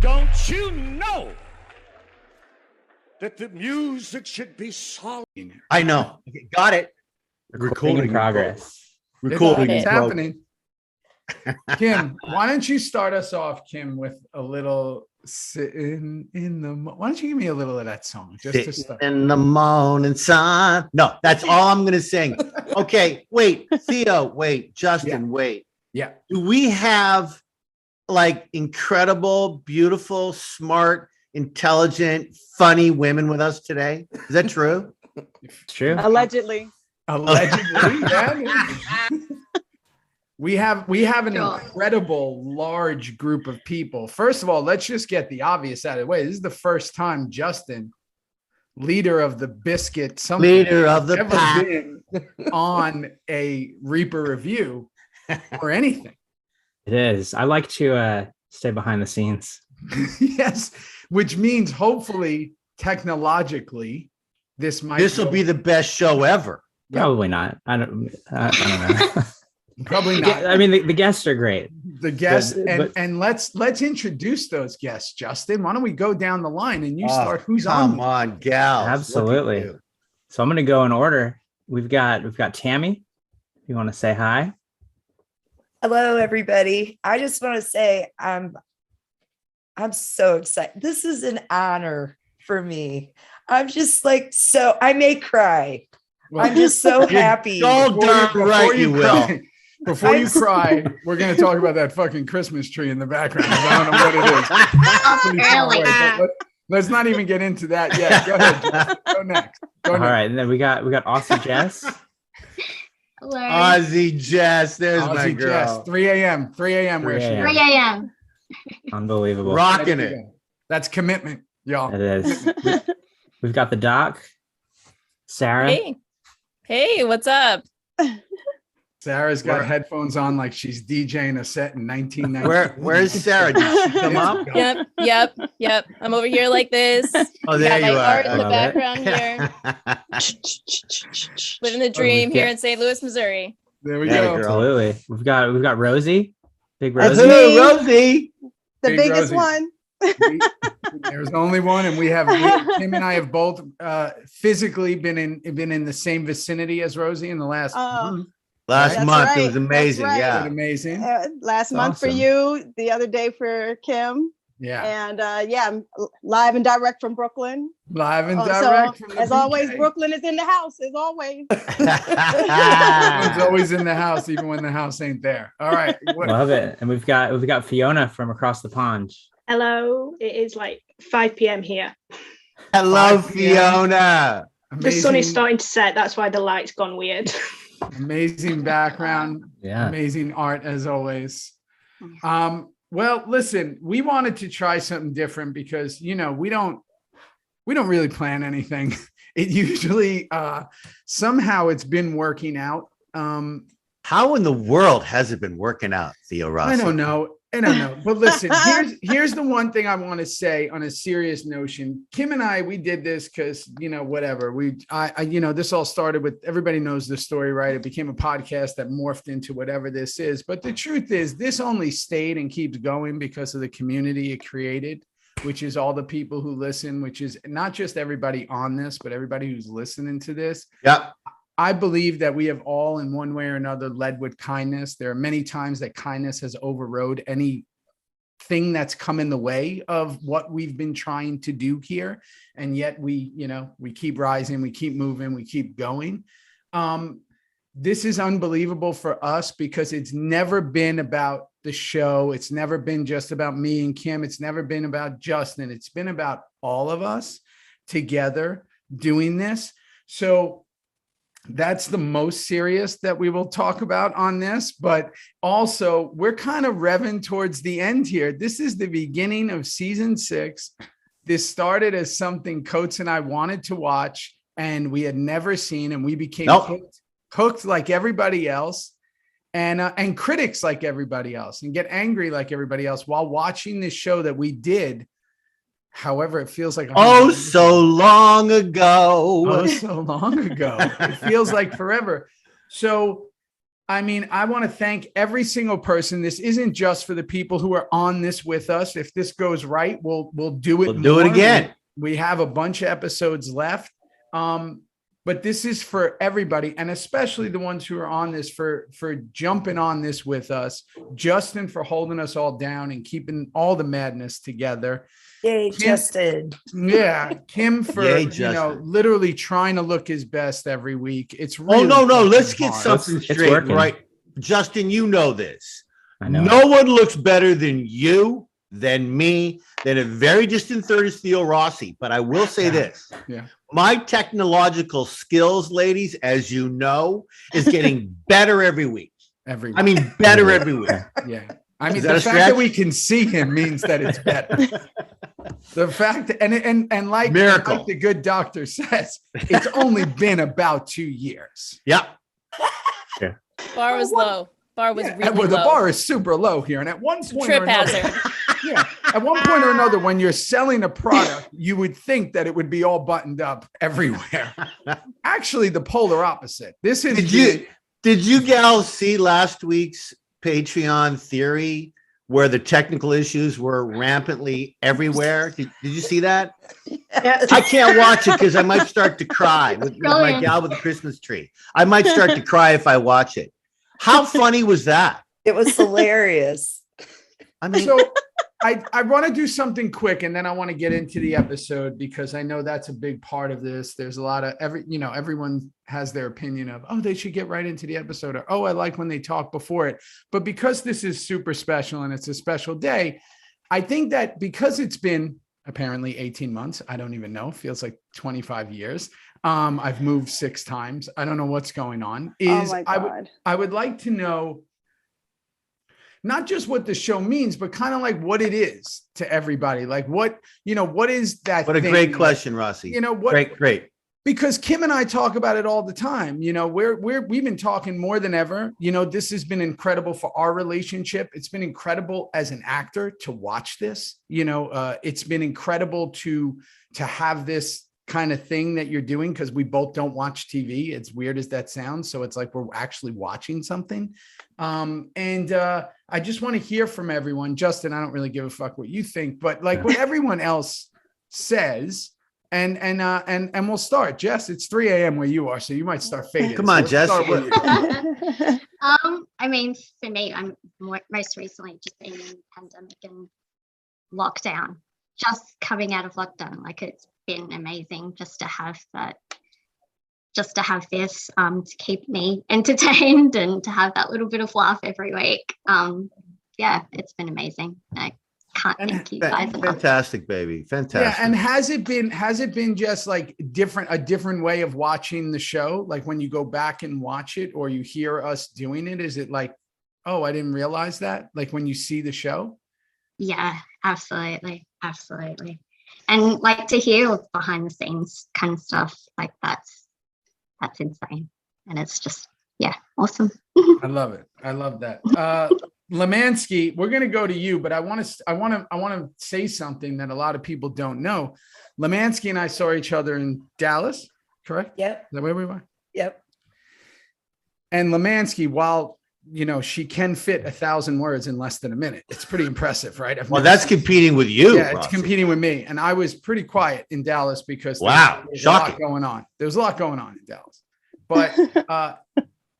Don't you know that the music should be solid? I know. Okay, got it. Recording in progress. Recording. It's happening. Kim, why don't you start us off, Kim, with a little sitting in the. Why don't you give me a little of that song just to start? In the morning sun. No, that's all I'm gonna sing. Okay, wait, Theo, wait, Justin, wait. Yeah. Do we have like incredible, beautiful, smart, intelligent, funny women with us today? Is that true? It's true. Allegedly. Yeah. We have an incredible large group of people. First of all, let's just get the obvious out of the way. This is the first time Justin, leader of the biscuit, Leader of the ever pack. been on a Reaper review or anything. It is. I like to stay behind the scenes. Yes, which means hopefully technologically this will be the best show ever. Probably not. I don't know. Probably not. I mean, the guests are great. The guests, but and let's introduce those guests, Justin. Why don't we go down the line and you start? Who's Come on? on, gal. Absolutely. So I'm going to go in order. We've got Tammy. You want to say hi? Hello, everybody. I just want to say I'm so excited. This is an honor for me. I'm just like I may cry. Well, I'm just so happy. Before you will. Before you cry, we're going to talk about that fucking Christmas tree in the background. I don't know what it is. Pretty far away, but let's not even get into that yet. Go ahead, Jess. Go next. All right, and then we got Aussie Jess. Hello. Aussie Jess, there's Aussie my girl. Jess, 3 a.m. 3 a.m. where she 3 is. a.m. Unbelievable. Rocking it. That's commitment, y'all. It is. We've got the doc. Sarah. Hey, what's up? Sarah's got headphones on like she's DJing a set in 1990. Where's Sarah? Did she come up? Yep. I'm over here like this. Oh, there got you my are. art in the background here. Living the dream here in St. Louis, Missouri. There we go. Absolutely. We've got Rosie. Big That's Rosie. me. Rosie. The Big biggest Rosie. one. There's only one, and Kim and I have both physically been in the same vicinity as Rosie in the last Last That's month. right. It was amazing. That's right. Yeah. amazing. Last month for awesome. you, the other day for Kim. Yeah. And I'm live and direct from Brooklyn. Live and So, direct. from the as always, BK. Brooklyn is in the house, as always. Everyone's always in the house, even when the house ain't there. All right. Love it. And we've got Fiona from across the pond. Hello, it is like 5 p.m. here. Hello, 5 p.m. Fiona. The sun is starting to set. That's why the light's gone weird. Amazing background. Yeah. Amazing art as always. Well, listen, we wanted to try something different because, we don't really plan anything. It usually, somehow it's been working out. How in the world has it been working out, Theo Rossi? I don't know. But listen, here's the one thing I want to say on a serious notion. Kim and I, we did this because, whatever. This all started with, everybody knows the story, right? It became a podcast that morphed into whatever this is. But the truth is, this only stayed and keeps going because of the community it created, which is all the people who listen, which is not just everybody on this, but everybody who's listening to this. Yep. I believe that we have all in one way or another led with kindness. There are many times that kindness has overrode anything that's come in the way of what we've been trying to do here. And yet we keep rising, we keep moving, we keep going. This is unbelievable for us because it's never been about the show. It's never been just about me and Kim. It's never been about Justin. It's been about all of us together doing this. So that's the most serious that we will talk about on this, but also we're kind of revving towards the end here. This is the beginning of season 6. This started as something Coates and I wanted to watch and we had never seen, and we became hooked like everybody else, and critics like everybody else, and get angry like everybody else while watching this show that we did. However, it feels like so long ago. So long ago. It feels like forever. So I mean, I want to thank every single person. This isn't just for the people who are on this with us. If this goes right, we'll do it. We'll do it again. We have a bunch of episodes left. But this is for everybody, and especially the ones who are on this for jumping on this with us. Justin for holding us all down and keeping all the madness together. Yay, Kim, Justin. Yeah, Kim for Yay, literally trying to look his best every week. It's really no. Let's get hard. something It's straight, working. right? Justin, you know this. I know. No one looks better than you, than me, than a very distant third is Theo Rossi. But I will say this. Yeah. My technological skills, ladies, as you know, is getting better every week. Every week. I mean, better every week. Yeah. I mean, Is that the a fact stretch? that we can see him means that it's better. The fact and like Miracle. the good doctor says, it's only been about 2 years. Yeah. Bar was low. Bar was really Well, the low. bar is super low here. And at one It's a point trip or another, hazard. yeah, at one point or another, when you're selling a product, you would think that it would be all buttoned up everywhere. Actually, the polar opposite. This is Did you gals see last week's Patreon theory where the technical issues were rampantly everywhere? Did you see that? Yes. I can't watch it because I might start to cry with my Brilliant. gal with the Christmas tree. I might start to cry if I watch it. How funny was that? It was hilarious. I mean, So I want to do something quick, and then I want to get into the episode because I know that's a big part of this. There's a lot of everyone has their opinion of, oh, they should get right into the episode, or oh, I like when they talk before it. But because this is super special and it's a special day, I think that because it's been apparently 18 months, I don't even know, feels like 25 years. I've moved 6 times. I don't know what's going on. Oh my God. I would like to know not just what the show means, but kind of like what it is to everybody. Like what is that? what a thing? great question, Rossi. Great. Because Kim and I talk about it all the time. We've been talking more than ever. This has been incredible for our relationship. It's been incredible as an actor to watch this. It's been incredible to have this kind of thing that you're doing, because we both don't watch TV. It's weird as that sounds. So it's like we're actually watching something. I just want to hear from everyone. Justin, I don't really give a fuck what you think, but like what everyone else says. And we'll start. Jess, it's 3 a.m. where you are, so you might start fading. Come on, let's Jess. start with you. I mean, for me, I'm most recently just been in pandemic and lockdown. Just coming out of lockdown, like it's been amazing just to have that, just to have this to keep me entertained and to have that little bit of laugh every week. Yeah, it's been amazing. I can't thank you guys enough. Fantastic, baby. Fantastic. Yeah, and has it been just like a different way of watching the show? Like when you go back and watch it, or you hear us doing it, is it like, oh, I didn't realize that? Like when you see the show? Yeah, absolutely. And like to hear behind the scenes kind of stuff, like that's insane. And it's just, yeah, awesome. I love it. I love that. Lemansky, we're gonna go to you, but I want to say something that a lot of people don't know. Lemansky and I saw each other in Dallas, correct? Yep. Is that where we were? Yep. And Lemansky, while she can fit 1,000 words in less than a minute, it's pretty impressive, right? Well, that's competing with you. Yeah, it's Rossi. competing with me. And I was pretty quiet in Dallas because Wow, there was a lot shocking. going on. There was a lot going on in Dallas. But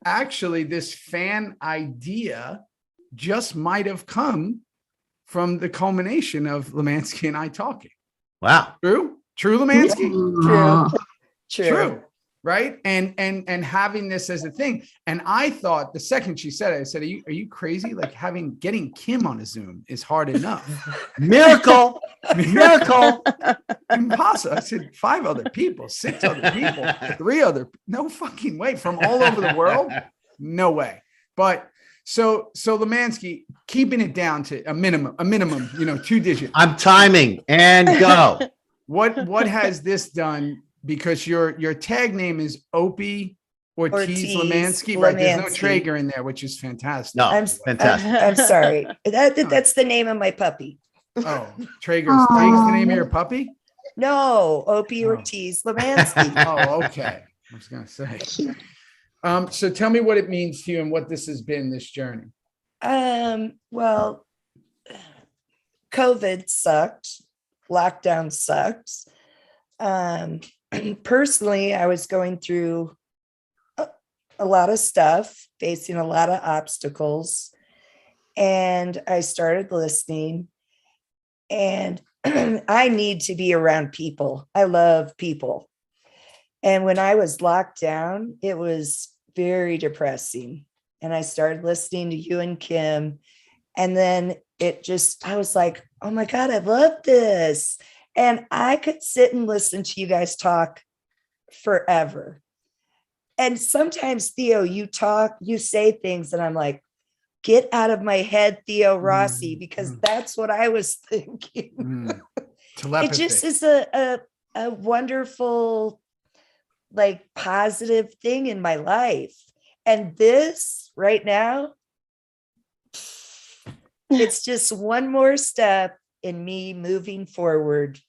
actually, this fan idea just might have come from the culmination of Lemansky and I talking. Wow. True, Lemansky. True. Right. And having this as a thing. And I thought the second she said it, I said, are you crazy? Like getting Kim on a Zoom is hard enough. Miracle. Impossible. I said 5 other people, 6 other people, 3 other, no fucking way, from all over the world. No way. But so Lemansky, keeping it down to a minimum, 2 digits. I'm timing and go. What has this done? Because your tag name is Opie Ortiz Lemansky, right? There's no Traeger in there, which is fantastic. No, fantastic. I'm sorry. That's the name of my puppy. Oh, Traeger's the name of your puppy? No, Opie Ortiz Lemansky. Oh, okay. I was gonna say. So tell me what it means to you and what this has been, this journey. Well, COVID sucked. Lockdown sucks. Personally, I was going through a lot of stuff, facing a lot of obstacles, and I started listening, and I need to be around people. I love people. And when I was locked down, it was very depressing. And I started listening to you and Kim. And then I was like, oh my God, I love this. And I could sit and listen to you guys talk forever. And sometimes, Theo, you say things and I'm like, get out of my head, Theo Rossi, because that's what I was thinking. It just is a wonderful, like, positive thing in my life. And this right now, it's just one more step in me moving forward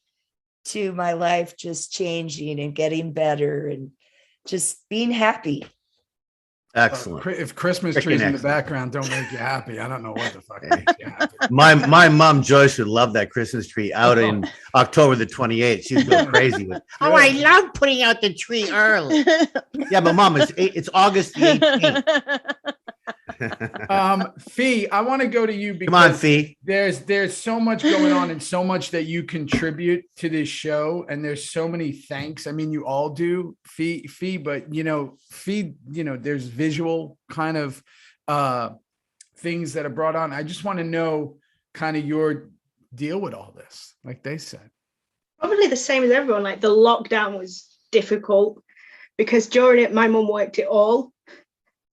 to my life just changing and getting better and just being happy. Excellent. If Christmas trees in the background don't make you happy, I don't know what the fuck makes you happy. My mom Joyce would love that Christmas tree out in October the 28th. She'd go crazy with. Oh, I love putting out the tree early. Yeah, but Mom, it's August the 18th. Fee, I want to go to you because come on, Fee. There's so much going on and so much that you contribute to this show, and there's so many thanks. I mean, you all do, Fee, but Fee, there's visual kind of things that are brought on. I just want to know kind of your deal with all this, like they said. Probably the same as everyone. Like, the lockdown was difficult because during it, my mum worked it all.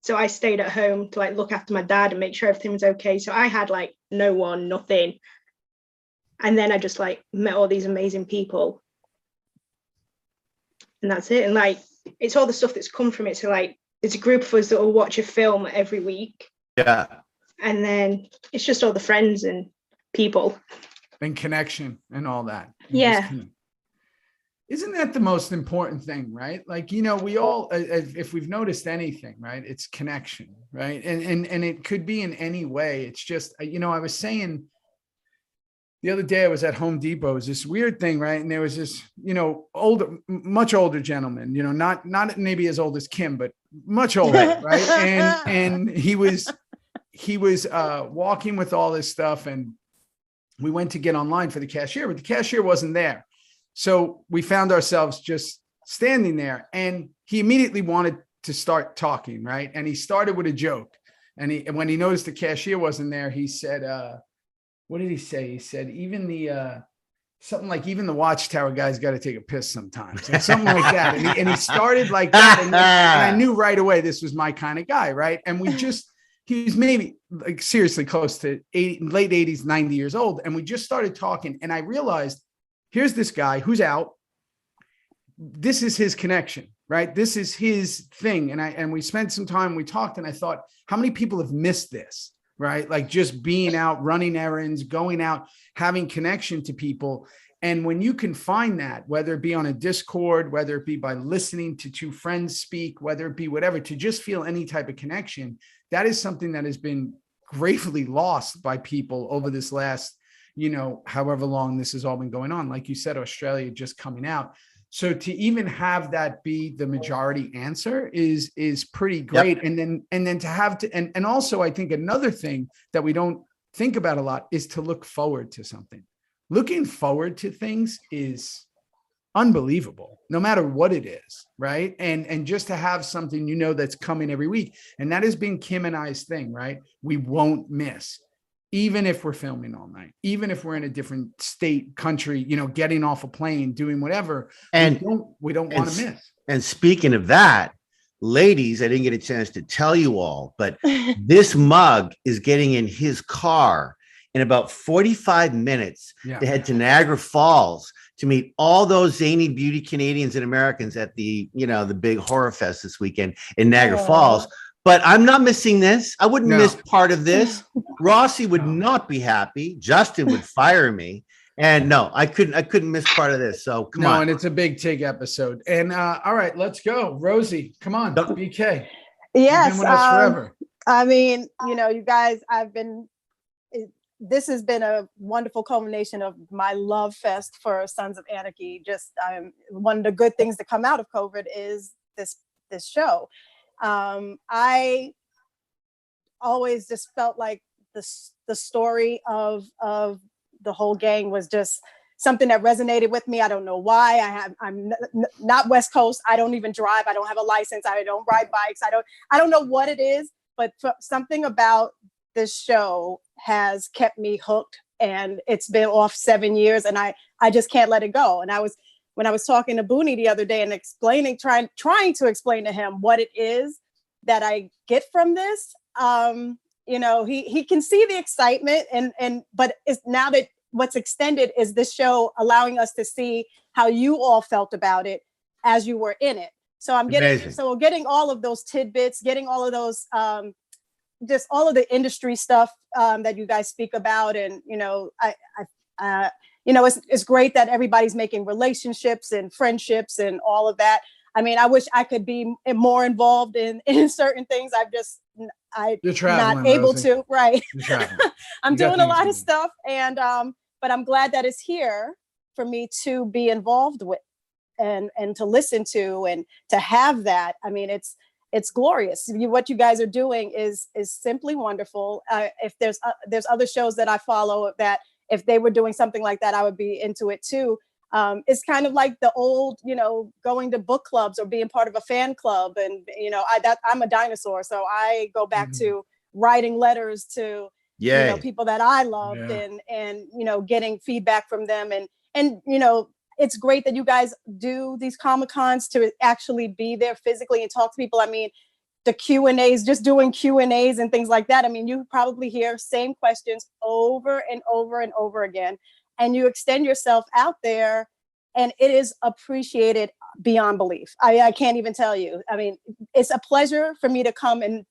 So I stayed at home to like look after my dad and make sure everything was okay. So I had like no one, nothing. And then I just like met all these amazing people. And that's it. And like, it's all the stuff that's come from it. So like, there's a group of us that will watch a film every week. Yeah. And then it's just all the friends and people. And connection and all that. Yeah. Isn't that the most important thing, right? Like, we all, if we've noticed anything, right, it's connection, right? And it could be in any way. It's just, I was saying the other day I was at Home Depot, it was this weird thing, right? And there was this, much older gentleman, not maybe as old as Kim, but much older, right? And he was walking with all this stuff, and we went to get online for the cashier, but the cashier wasn't there. So we found ourselves just standing there, and he immediately wanted to start talking, right? And he started with a joke. And when he noticed the cashier wasn't there, he said, what did he say? He said, even the Watchtower guy's got to take a piss sometimes, or something like that. And he started like that. And I knew right away, this was my kind of guy, right? And he was maybe like seriously close to late 80s, 90 years old. And we just started talking, and I realized, here's this guy who's out. This is his connection, right? This is his thing. And we spent some time, we talked, and I thought, how many people have missed this, right? Like just being out, running errands, going out, having connection to people. And when you can find that, whether it be on a Discord, whether it be by listening to two friends speak, whether it be whatever, to just feel any type of connection, that is something that has been gravely lost by people over this last, however long this has all been going on. Like you said, Australia just coming out. So to even have that be the majority answer is pretty great. Yep. And then to have to, and also I think another thing that we don't think about a lot is to look forward to something. Looking forward to things is unbelievable, no matter what it is, right? And just to have something, that's coming every week. And that has been Kim and I's thing, right? We won't miss. Even if we're filming all night, even if we're in a different state, country, getting off a plane, doing whatever, and we don't want to miss. And speaking of that, ladies, I didn't get a chance to tell you all, but this mug is getting in his car in about 45 minutes to head to Niagara Falls to meet all those zany beauty Canadians and Americans at the, the big horror fest this weekend in Niagara Falls. But I'm not missing this. I wouldn't miss part of this. Rossi would not be happy. Justin would fire me. And no, I couldn't miss part of this. So come on. And it's a big TIG episode. And all right, let's go. Rosie, come on, BK. Yes. You've been with us forever. I mean, you guys, this has been a wonderful culmination of my love fest for Sons of Anarchy. Just one of the good things to come out of COVID is this show. I always just felt like the story of the whole gang was just something that resonated with me. I don't know why. I'm not West Coast. I don't even drive. I don't have a license. I don't ride bikes. I don't know what it is, but something about this show has kept me hooked, and it's been off 7 years, and I just can't let it go. And when I was talking to Booney the other day and trying to explain to him what it is that I get from this, he can see the excitement, but it's now that what's extended is this show allowing us to see how you all felt about it as you were in it. So getting all of those tidbits, getting all of those, just all of the industry stuff that you guys speak about. And, it's great that everybody's making relationships and friendships and all of that. I mean, I wish I could be more involved in certain things. I'm not able Rosie. to, right. I'm You got doing a things lot to of do. stuff, and but I'm glad that it's here for me to be involved with and to listen to and to have that. I mean, it's glorious. What you guys are doing is simply wonderful. If there's other shows that I follow that if they were doing something like that, I would be into it too. It's kind of like the old, going to book clubs or being part of a fan club. And, I'm a dinosaur. So I go back to writing letters to, people that I loved and, getting feedback from them. And, it's great that you guys do these Comic-Cons to actually be there physically and talk to people. I mean, the Q&As, just doing Q&As and things like that. I mean, you probably hear same questions over and over and over again. And you extend yourself out there, and it is appreciated beyond belief. I can't even tell you. I mean, it's a pleasure for me to come and,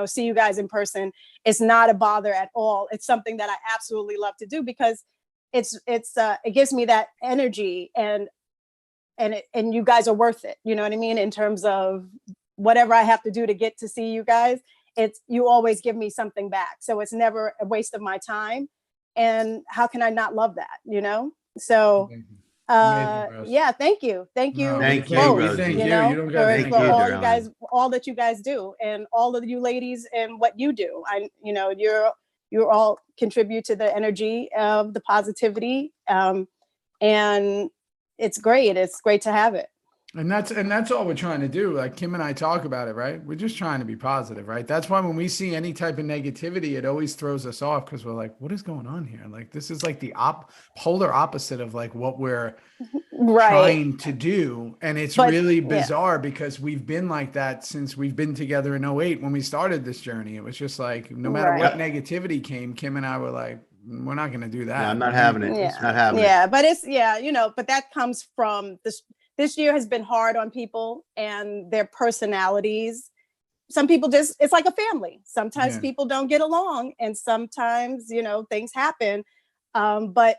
see you guys in person. It's not a bother at all. It's something that I absolutely love to do because it gives me that energy and you guys are worth it. You know what I mean? In terms of whatever I have to do to get to see you guys, you always give me something back. So it's never a waste of my time. And how can I not love that? So, yeah, thank you. Thank you. Thank you, both, Rosie. Thank you you. know, You don't gotta for thank all you. you guys, all that you guys do, and all of you ladies and what you do. You all contribute to the energy of the positivity. And it's great. It's great to have it. And that's all we're trying to do. Like Kim and I talk about it, right? We're just trying to be positive, right? That's why when we see any type of negativity, it always throws us off because we're like, what is going on here? Like, this is like the polar opposite of like what we're trying to do. And it's really bizarre because we've been like that since we've been together in 2008 when we started this journey. It was just like, no matter what negativity came, Kim and I were like, we're not going to do that. No, I'm not having it. Yeah. It's not happening. Yeah, but but that comes from this year has been hard on people and their personalities. Some people it's like a family. Sometimes people don't get along and sometimes, things happen. But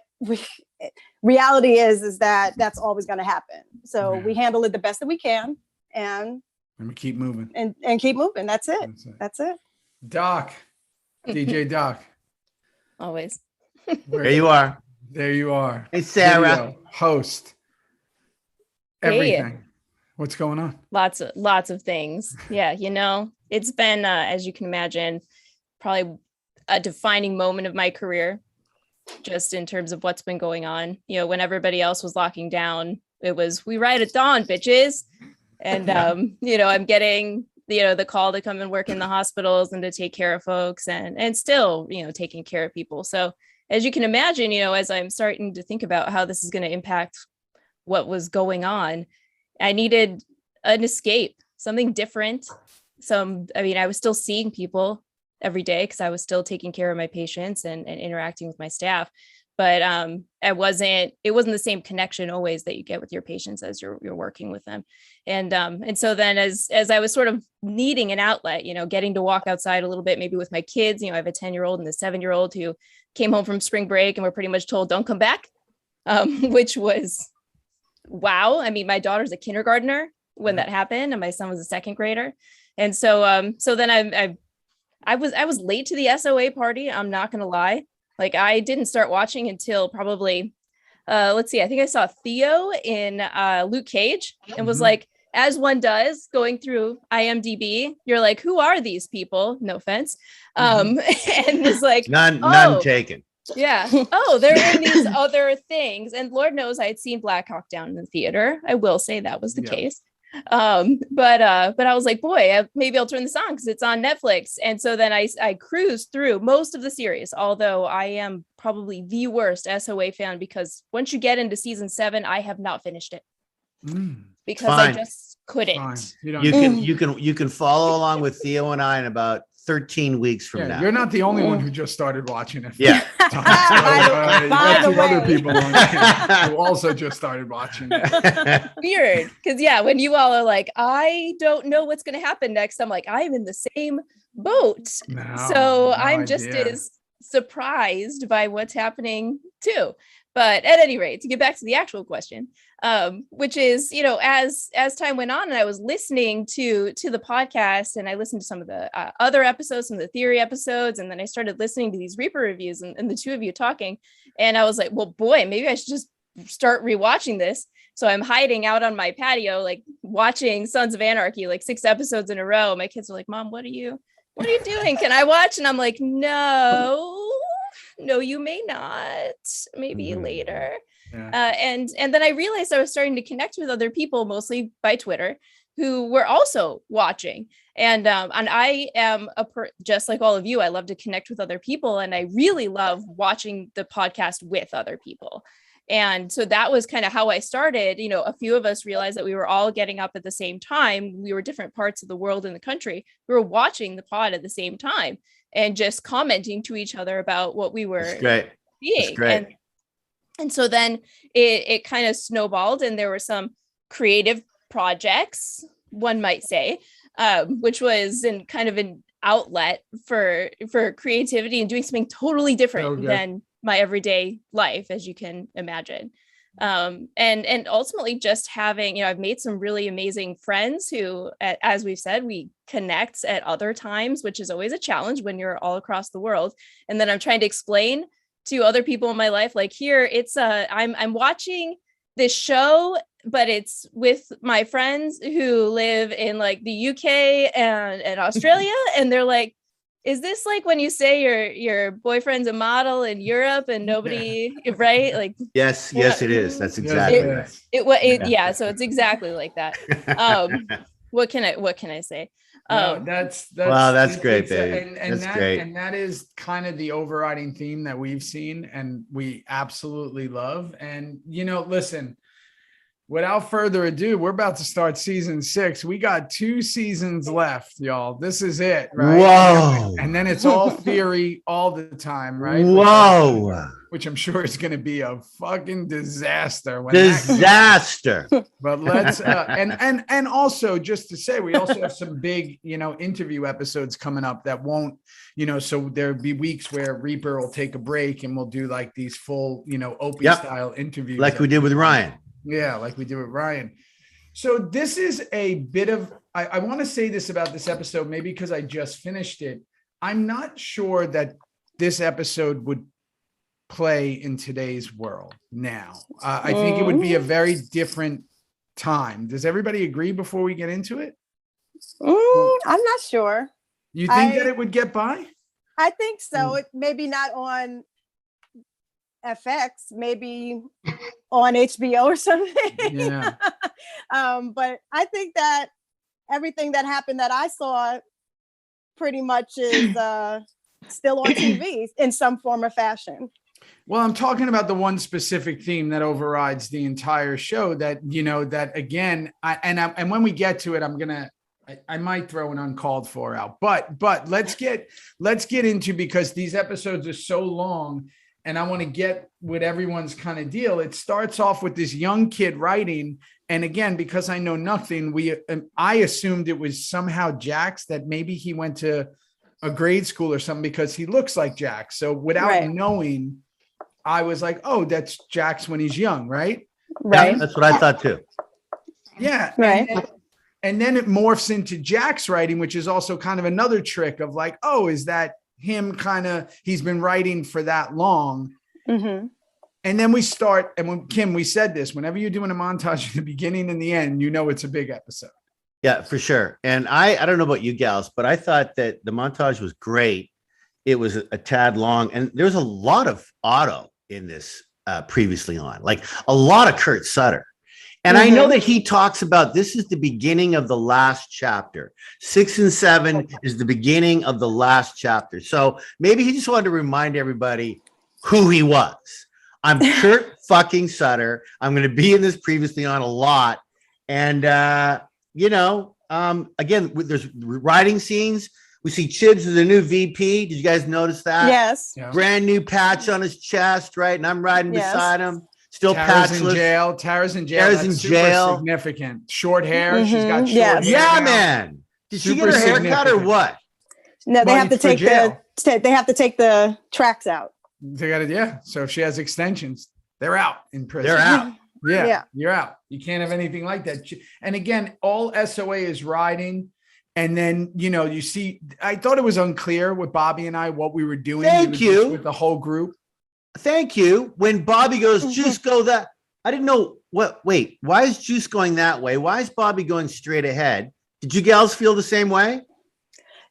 reality is that that's always going to happen. So we handle it the best that we can and we keep moving and keep moving. That's it. That's it. Doc, DJ Doc. Always. There you are. There you are. Hey, Sarah. Video, host. Everything. What's going on? Lots of things. Yeah, it's been as you can imagine, probably a defining moment of my career, just in terms of what's been going on. When everybody else was locking down, it was we ride at dawn, bitches. And I'm getting the call to come and work in the hospitals and to take care of folks and still taking care of people. So as you can imagine, as I'm starting to think about how this is going to impact what was going on, I needed an escape, something different. I was still seeing people every day because I was still taking care of my patients and interacting with my staff. But it wasn't the same connection always that you get with your patients as you're working with them. And so then as I was sort of needing an outlet, getting to walk outside a little bit, maybe with my kids, I have a 10-year-old and a 7-year-old who came home from spring break and were pretty much told, don't come back, which was wow. I mean, my daughter's a kindergartner when that happened and my son was a second grader. And so so then I was late to the SOA party. I'm not gonna lie. Like I didn't start watching until probably let's see, I think I saw Theo in Luke Cage and was like, as one does, going through IMDb, you're like, who are these people? No offense. And was like, none taken. Yeah. Oh, they're in these other things. And Lord knows I had seen Black Hawk Down in the theater. I will say that was the case. But I was like, boy, maybe I'll turn this on because it's on Netflix. And so then I cruised through most of the series, although I am probably the worst SOA fan because once you get into season 7, I have not finished it. Because I just couldn't. You can follow along with Theo and I in about 13 weeks from now. You're not the only one who just started watching it. Yeah. You got 2 other people who also just started watching it. Weird. Because when you all are like, I don't know what's going to happen next. I'm like, I'm in the same boat. So I'm just as surprised by what's happening too. But at any rate, to get back to the actual question, which is, as time went on and I was listening to the podcast and I listened to some of the other episodes, some of the theory episodes, and then I started listening to these Reaper reviews and the two of you talking. And I was like, well, boy, maybe I should just start rewatching this. So I'm hiding out on my patio, like watching Sons of Anarchy, like 6 episodes in a row. My kids are like, Mom, what are you doing? Can I watch? And I'm like, no, you may not. Maybe later. Yeah. And then I realized I was starting to connect with other people, mostly by Twitter, who were also watching. And I am just like all of you. I love to connect with other people, and I really love watching the podcast with other people. And so that was kind of how I started. A few of us realized that we were all getting up at the same time. We were different parts of the world and the country. We were watching the pod at the same time and just commenting to each other about what we were seeing. And so then it kind of snowballed, and there were some creative projects, one might say, which was kind of an outlet for creativity and doing something totally different than my everyday life, as you can imagine. And ultimately just having, I've made some really amazing friends who, as we've said, we connect at other times, which is always a challenge when you're all across the world. And then I'm trying to explain to other people in my life, like here, it's I'm watching this show, but it's with my friends who live in like the UK and Australia. And they're like, is this like when you say your boyfriend's a model in Europe and nobody, right? Like, yes, it is. That's exactly right. So it's exactly like that. What can I say? That's great, baby. That's great. And that is kind of the overriding theme that we've seen and we absolutely love. And, listen, without further ado, we're about to start season 6. We got 2 seasons left, y'all. This is it, right? Whoa. And then it's all theory all the time, right? Whoa. Which I'm sure is going to be a fucking disaster. But let's and also just to say, we also have some big, interview episodes coming up that won't, so there'll be weeks where Reaper will take a break and we'll do like these full, Opie style interviews. Like we did with Ryan. Yeah, like we did with Ryan. So this is a bit of, I want to say this about this episode, maybe because I just finished it. I'm not sure that this episode would play in today's world now. I think it would be a very different time. Does everybody agree before we get into it? I'm not sure. You think that it would get by? I think so. It maybe not on FX, maybe on HBO or something. Yeah. But I think that everything that happened that I saw pretty much is still on TV in some form or fashion. Well, I'm talking about the one specific theme that overrides the entire show that, that again, and when we get to it, I might throw an uncalled for out, but let's get into, because these episodes are so long and I want to get with everyone's kind of deal. It starts off with this young kid writing. And again, because I know nothing, I assumed it was somehow Jax, that maybe he went to a grade school or something because he looks like Jax. So without knowing, I was like, oh, that's Jax when he's young, right? Right. Yeah, that's what I thought too. Yeah. Right. And then it morphs into Jack's writing, which is also kind of another trick of like, oh, is that him he's been writing for that long. Mm-hmm. And then we start, and when Kim, we said this, whenever you're doing a montage in the beginning and the end, it's a big episode. Yeah, for sure. And I don't know about you gals, but I thought that the montage was great. It was a tad long, and there's a lot of Otto in this previously on, like a lot of Kurt Sutter. And I know that he talks about this is the beginning of the last chapter. 6 and 7 is the beginning of the last chapter. So maybe he just wanted to remind everybody who he was. I'm Kurt fucking Sutter. I'm going to be in this previously on a lot. And, again, there's writing scenes. We see Chibs as the new VP. Did you guys notice that? Yes. Yeah. Brand new patch on his chest, right? And I'm riding beside him. Still Tara's patchless. in jail. Tara's in super jail. Significant. Short hair. She's got short hair. Yeah, now. Man. Did she Super get her hair cut or what? No, they Well, have to for take jail. they have to take the tracks out. They got it. Yeah. So if she has extensions, they're out in prison. They're out. Yeah. You're out. You can't have anything like that. And again, all SOA is riding. And then, you see, I thought it was unclear with Bobby and I what we were doing. Thank you. With the whole group. Thank you. When Bobby goes, Juice go that. I didn't know wait, why is Juice going that way? Why is Bobby going straight ahead? Did you gals feel the same way?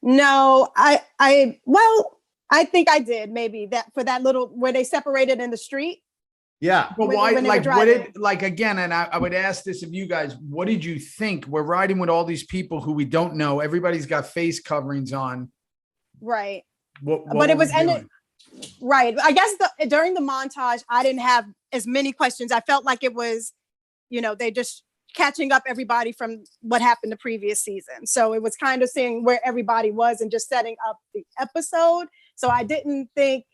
No, I think I did maybe that for that little where they separated in the street. Yeah. But When- why, when they like, were what driving. did, like, again, and I would ask this of you guys, what did you think? We're riding with all these people who we don't know. Everybody's got face coverings on. Right. What But it were was we ended. doing? Right. I guess during the montage, I didn't have as many questions. I felt like it was, they just catching up everybody from what happened the previous season. So it was kind of seeing where everybody was and just setting up the episode. So I didn't think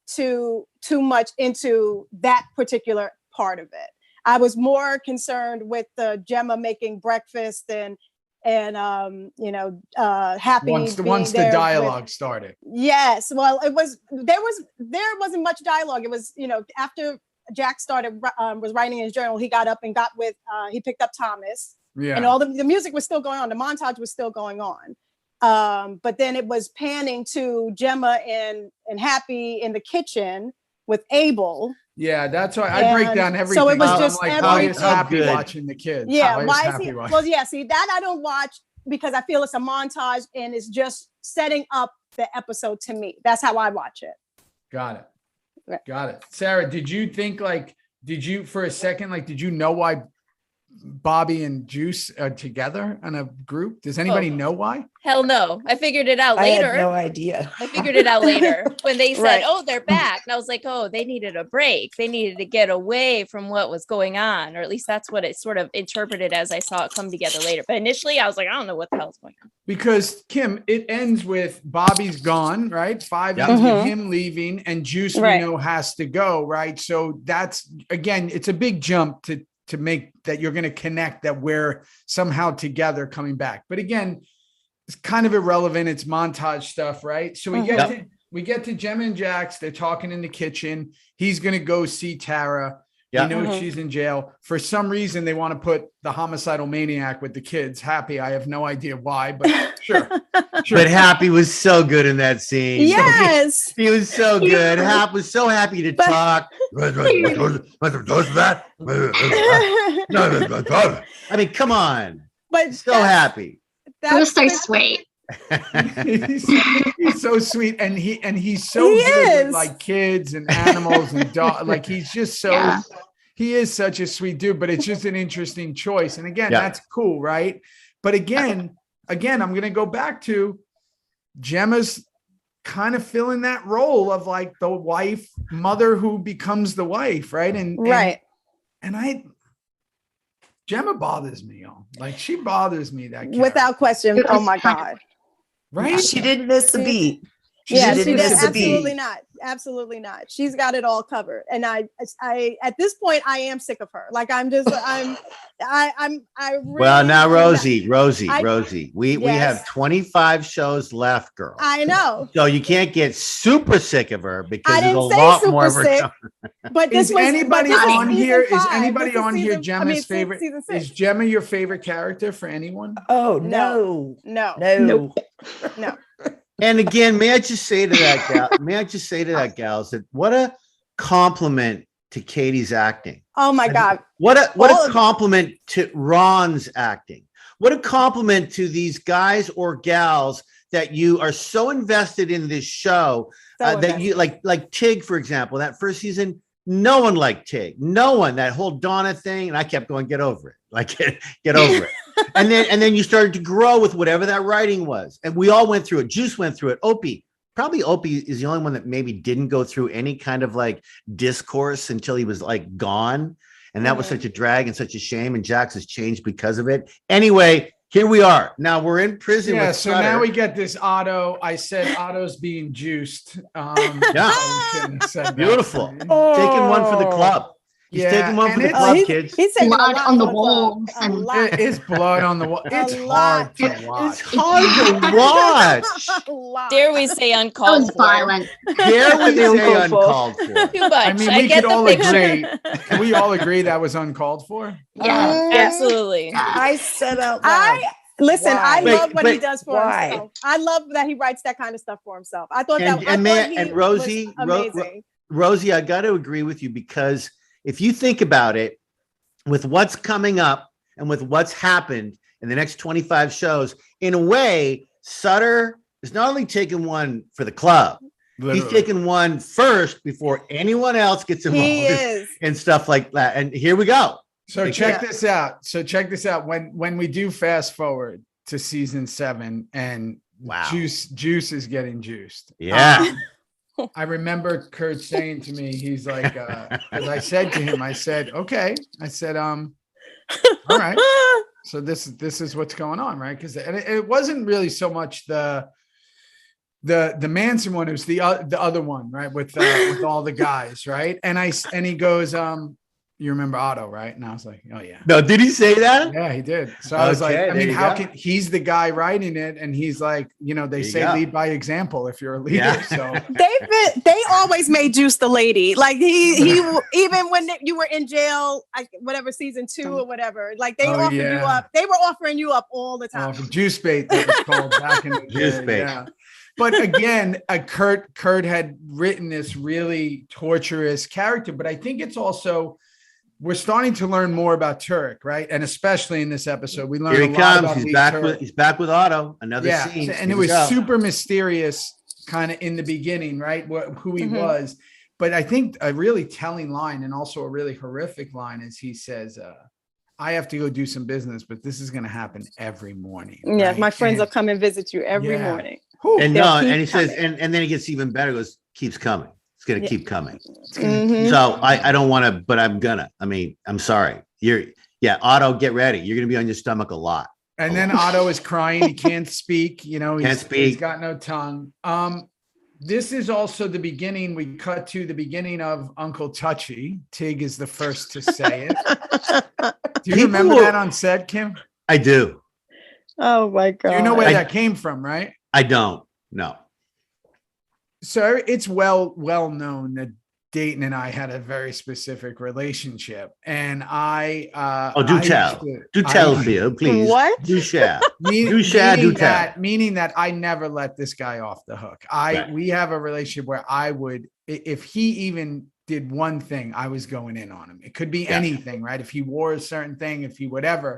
too much into that particular part of it. I was more concerned with the Gemma making breakfast and Happy Once the dialogue started. Yes. Well, there wasn't much dialogue. It was, after Jack was writing in his journal, he got up and he picked up Thomas. Yeah. And all the music was still going on. The montage was still going on. But then it was panning to Gemma and Happy in the kitchen with Abel. Yeah, that's why I break down everything. So it was I'm just like, why is Happy good. watching the kids? Yeah, Why why is he? Well, yeah, see that I don't watch because I feel it's a montage and it's just setting up the episode to me. That's how I watch it. Got it. Right. Got it. Sarah, did you think did you for a second, did you know why Bobby and Juice are together in a group? Does anybody know why? Hell no. I figured it out I later. had no idea. I figured it out later when they said, Right. oh, they're back. And I was like, oh, they needed a break. They needed to get away from what was going on. Or at least that's what it sort of interpreted as I saw it come together later. But initially I was like, I don't know what the hell's going on. Because Kim, it ends with Bobby's gone, right? 5 Yep. ends with him leaving and Juice Right. we know has to go, right? So that's, again, it's a big jump to make that you're going to connect that we're somehow together coming back. But again, it's kind of irrelevant. It's montage stuff, right? So we get to Gemma and Jax. They're talking in the kitchen. He's going to go see Tara. Yeah. He knows she's in jail. For some reason, they want to put the homicidal maniac with the kids. Happy. I have no idea why, but sure. But Happy was so good in that scene. Yes. He was so good. Hap was so happy to talk. I mean, come on. But So happy. It was so sweet. he's so sweet, and he's so He good is. with kids and animals and dog. Like he's just so Yeah. he is such a sweet dude. But it's just an interesting choice. And again, Yeah. that's cool, right? But again, I'm gonna go back to Gemma's kind of filling that role of like the wife, mother who becomes the wife, right? And Gemma bothers me, y'all. Like she bothers me that character. without question. It Oh was my fun. God. right. She didn't miss a beat. Yeah, didn't miss a beat. absolutely not. Absolutely not. She's got it all covered. And I at this point, I am sick of her. Like I really, Well, now, Rosie, we Yes. have 25 shows left, girl. I know. So you can't get super sick of her because I there's a didn't say lot super more of her. sick. But this Is was anybody but this on season here? Is 5. anybody This is on here season- Gemma's favorite? Season 6. Is Gemma your favorite character for anyone? Oh No. no. No. No. No. And again, may I just say to that gals, that what a compliment to Katie's acting. Oh my God. What a All of compliment to Ron's acting. What a compliment to these guys or gals that you are so invested in this show that you like Tig, for example, that first season. No one liked Tig. No one. That whole Donna thing, and I kept going, get over it. Like get over it. And then you started to grow with whatever that writing was, and we all went through it. Juice went through it. Opie is the only one that maybe didn't go through any kind of like discourse until he was like gone, and that was such a drag and such a shame. And Jax has changed because of it. Anyway, here we are. Now we're in prison. Yeah, with so Sutter. now we get this Otto. I said Otto's being juiced. Yeah. Said Beautiful. that. Taking one for the club. He's taking one for the club, kids. He's taking Blood a lot on the for walls club. A and- lot. There is blood on the wall. It's lot. hard to watch. It's hard to watch. A lot. Dare we say That uncalled was for? violent. Dare we say Uncalled for. uncalled for? Too much. I mean, we get could the all picture. agree. Can we all agree that was uncalled for? Yeah. Absolutely. I said out loud. Listen, Why? I love what he But does for why? himself. I love that he writes that kind of stuff for himself. I thought And- that and I may- thought he and Rosie- was amazing. Rosie, I got to agree with you, because if you think about it, with what's coming up and with what's happened in the next 25 shows, in a way, Sutter is not only taking one for the club, he's taking one first before anyone else gets He involved is. and stuff like that. And here we go. So check this out. When we do fast forward to season 7 and Wow. Juice is getting juiced. Yeah. I remember Kurt saying to me, he's like, as I said to him, I said, okay. I said, all right. So this is what's going on, right? Because it wasn't really so much the Manson one, it was the other one, right? With all the guys, right? And he goes, you remember Otto, right? And I was like, oh yeah. No, did he say that? Yeah, he did. So I was like, Okay, I there mean, you how go. can he's the guy writing it, and he's like, they There you say go. lead by example if you're a leader. Yeah. So They always made Juice the lady. Like he even when you were in jail, whatever season 2 or whatever, like they offered you up. They were offering you up all the time. juice bait that was called back in the Juice day, bait. yeah. But again, Kurt had written this really torturous character, but I think it's also we're starting to learn more about Turk, right? And especially in this episode, we learned Here a he lot comes. about He's Lee back Turk. he's back with Otto. Another scene. And Here it we was go. super mysterious kind of in the beginning, right? Who he was. But I think a really telling line and also a really horrific line is he says, I have to go do some business, but this is going to happen every morning. Yeah, right? my friends will And- come and visit you every Yeah. morning. Whew. And They'll no, keep and he says, coming. and then he gets even better. He goes, keeps coming. It's gonna keep coming. Mhm. So I don't want to, but I'm gonna. I mean, I'm sorry. Otto, get ready. You're gonna be on your stomach a lot. And then Otto is crying. He can't speak. He's speak. got no tongue. This is also the beginning. We cut to the beginning of Uncle Touchy. Tig is the first to say it. Do you remember that on set, Kim? I do. Oh my God. You know where that came from, right? I don't. No. So it's well known that Dayton and I had a very specific relationship, and I Do I tell. used to- Do I- tell, Theo, please. What? Do share. Meaning, share, do meaning that I never let this guy off the hook. Right. We have a relationship where I would, if he even did one thing, I was going in on him. It could be anything, right? If he wore a certain thing, if he whatever,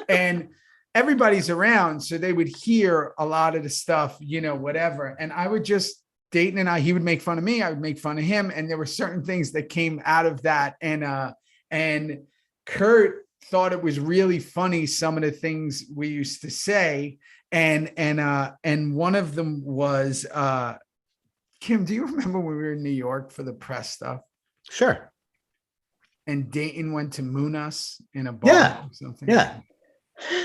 and everybody's around, so they would hear a lot of the stuff, whatever. And I would just Dayton and he would make fun of me, I would make fun of him, and there were certain things that came out of that, and Kurt thought it was really funny, some of the things we used to say, and one of them was Kim, do you remember when we were in New York for the press stuff Sure. and Dayton went to moon us in a bar or something? Yeah.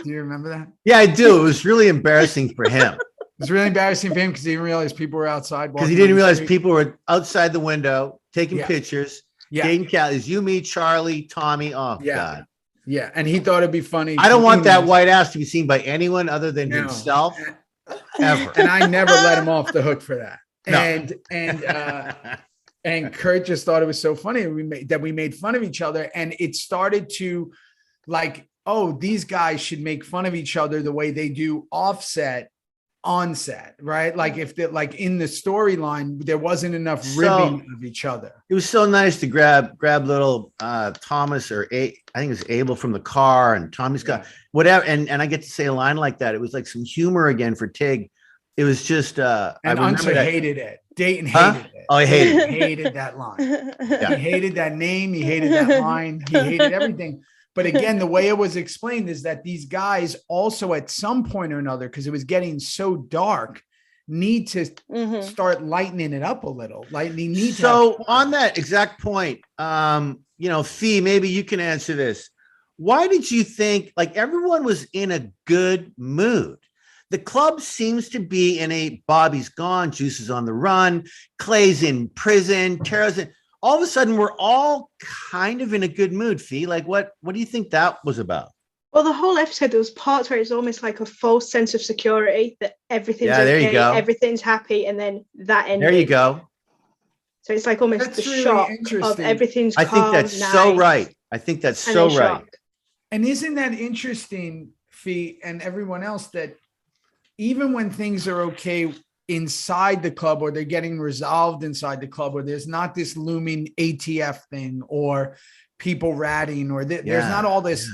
Do you remember that? Yeah, I do. It was really embarrassing for him. It's really embarrassing for him because he didn't realize people were outside. Because he didn't realize people were outside the window taking Yeah. pictures. Yeah. Dating Callie's you, me, Charlie, Tommy. Oh, Yeah. God. Yeah. And he thought it'd be funny. I don't want that white ass to be seen by anyone other than No. himself ever. And I never let him off the hook for that. No. And Kurt just thought it was so funny we made fun of each other. And it started to like, oh, these guys should make fun of each other the way they do offset on set, right? Like if they like in the storyline, there wasn't enough ribbing of each other. It was so nice to grab little Thomas or I think it was Abel from the car, and Tommy's got whatever. And I get to say a line like that. It was like some humor again for Tig. It was just and Unser hated it. Dayton hated it. Oh, I hated it. He hated that line. Yeah. He hated that name. He hated that line. He hated everything. But again, the way it was explained is that these guys also at some point or another, because it was getting so dark, need to start lightening it up a little. Like they need so on that exact point, Fee, maybe you can answer this. Why did you think like everyone was in a good mood? The club seems to be in a Bobby's gone, Juice is on the run, Clay's in prison, Tara's in. All of a sudden, we're all kind of in a good mood, Fee. Like, what do you think that was about? Well, the whole episode, there was parts where it's almost like a false sense of security that everything's okay, there you go. Everything's happy, and then that ended. There you go. So it's like almost That's the really shock interesting. of everything's I think that's so right. I think that's so right. And isn't that interesting, Fee, and everyone else, that even when things are okay inside the club or they're getting resolved inside the club, or there's not this looming ATF thing or people ratting or there's not all this,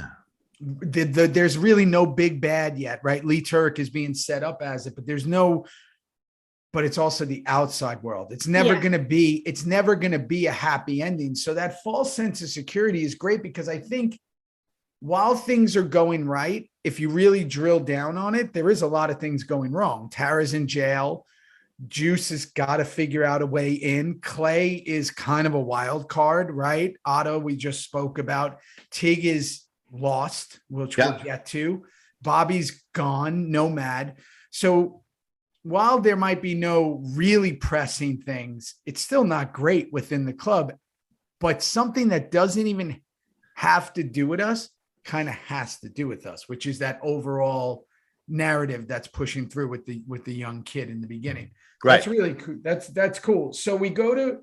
there's really no big bad yet, right? Lee Turk is being set up as it, but it's also the outside world. It's never going to be a happy ending. So that false sense of security is great, because I think while things are going right, if you really drill down on it, there is a lot of things going wrong. Tara's in jail. Juice has got to figure out a way in. Clay is kind of a wild card, right? Otto, we just spoke about. Tig is lost, which we'll get to. Bobby's gone, nomad. So while there might be no really pressing things, it's still not great within the club. But something that doesn't even have to do with us kind of has to do with us, which is that overall narrative that's pushing through with the young kid in the beginning. Right. That's really cool. That's cool. So we go to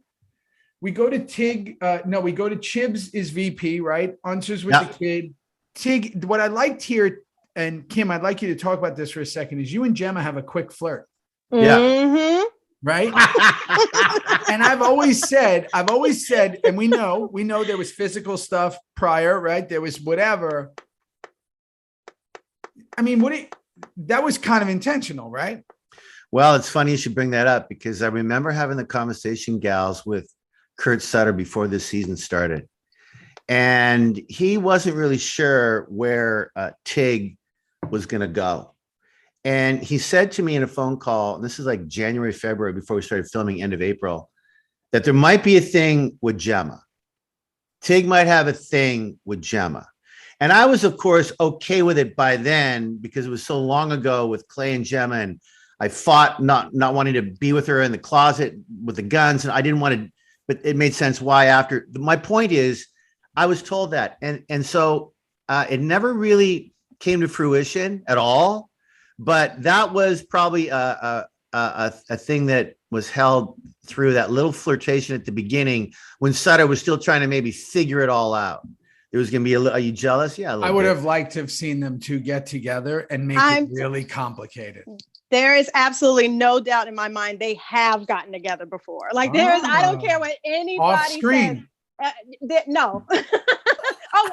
Tig. We go to Chibs is VP, right? Unser's with the kid. Tig, what I liked here, and Kim, I'd like you to talk about this for a second, is you and Gemma have a quick flirt. Yeah. Right. And I've always said, and we know there was physical stuff prior, right? There was whatever. I mean, that was kind of intentional, right? Well, it's funny you should bring that up, because I remember having the conversation, gals, with Kurt Sutter before this season started. And he wasn't really sure where Tig was going to go. And he said to me in a phone call, and this is like January, February, before we started filming, end of April, that there might be a thing with Gemma. Tig might have a thing with Gemma. And I was, of course, okay with it by then, because it was so long ago with Clay and Gemma, and I fought not wanting to be with her in the closet with the guns, and I didn't want to, but it made sense why after. My point is, I was told that. And so it never really came to fruition at all. But that was probably a thing that was held through that little flirtation at the beginning, when Sutter was still trying to maybe figure it all out. There was going to be are you jealous? Yeah. I would have liked to have seen them two get together and make it really complicated. There is absolutely no doubt in my mind they have gotten together before. Like I don't care what anybody off screen. Says. No.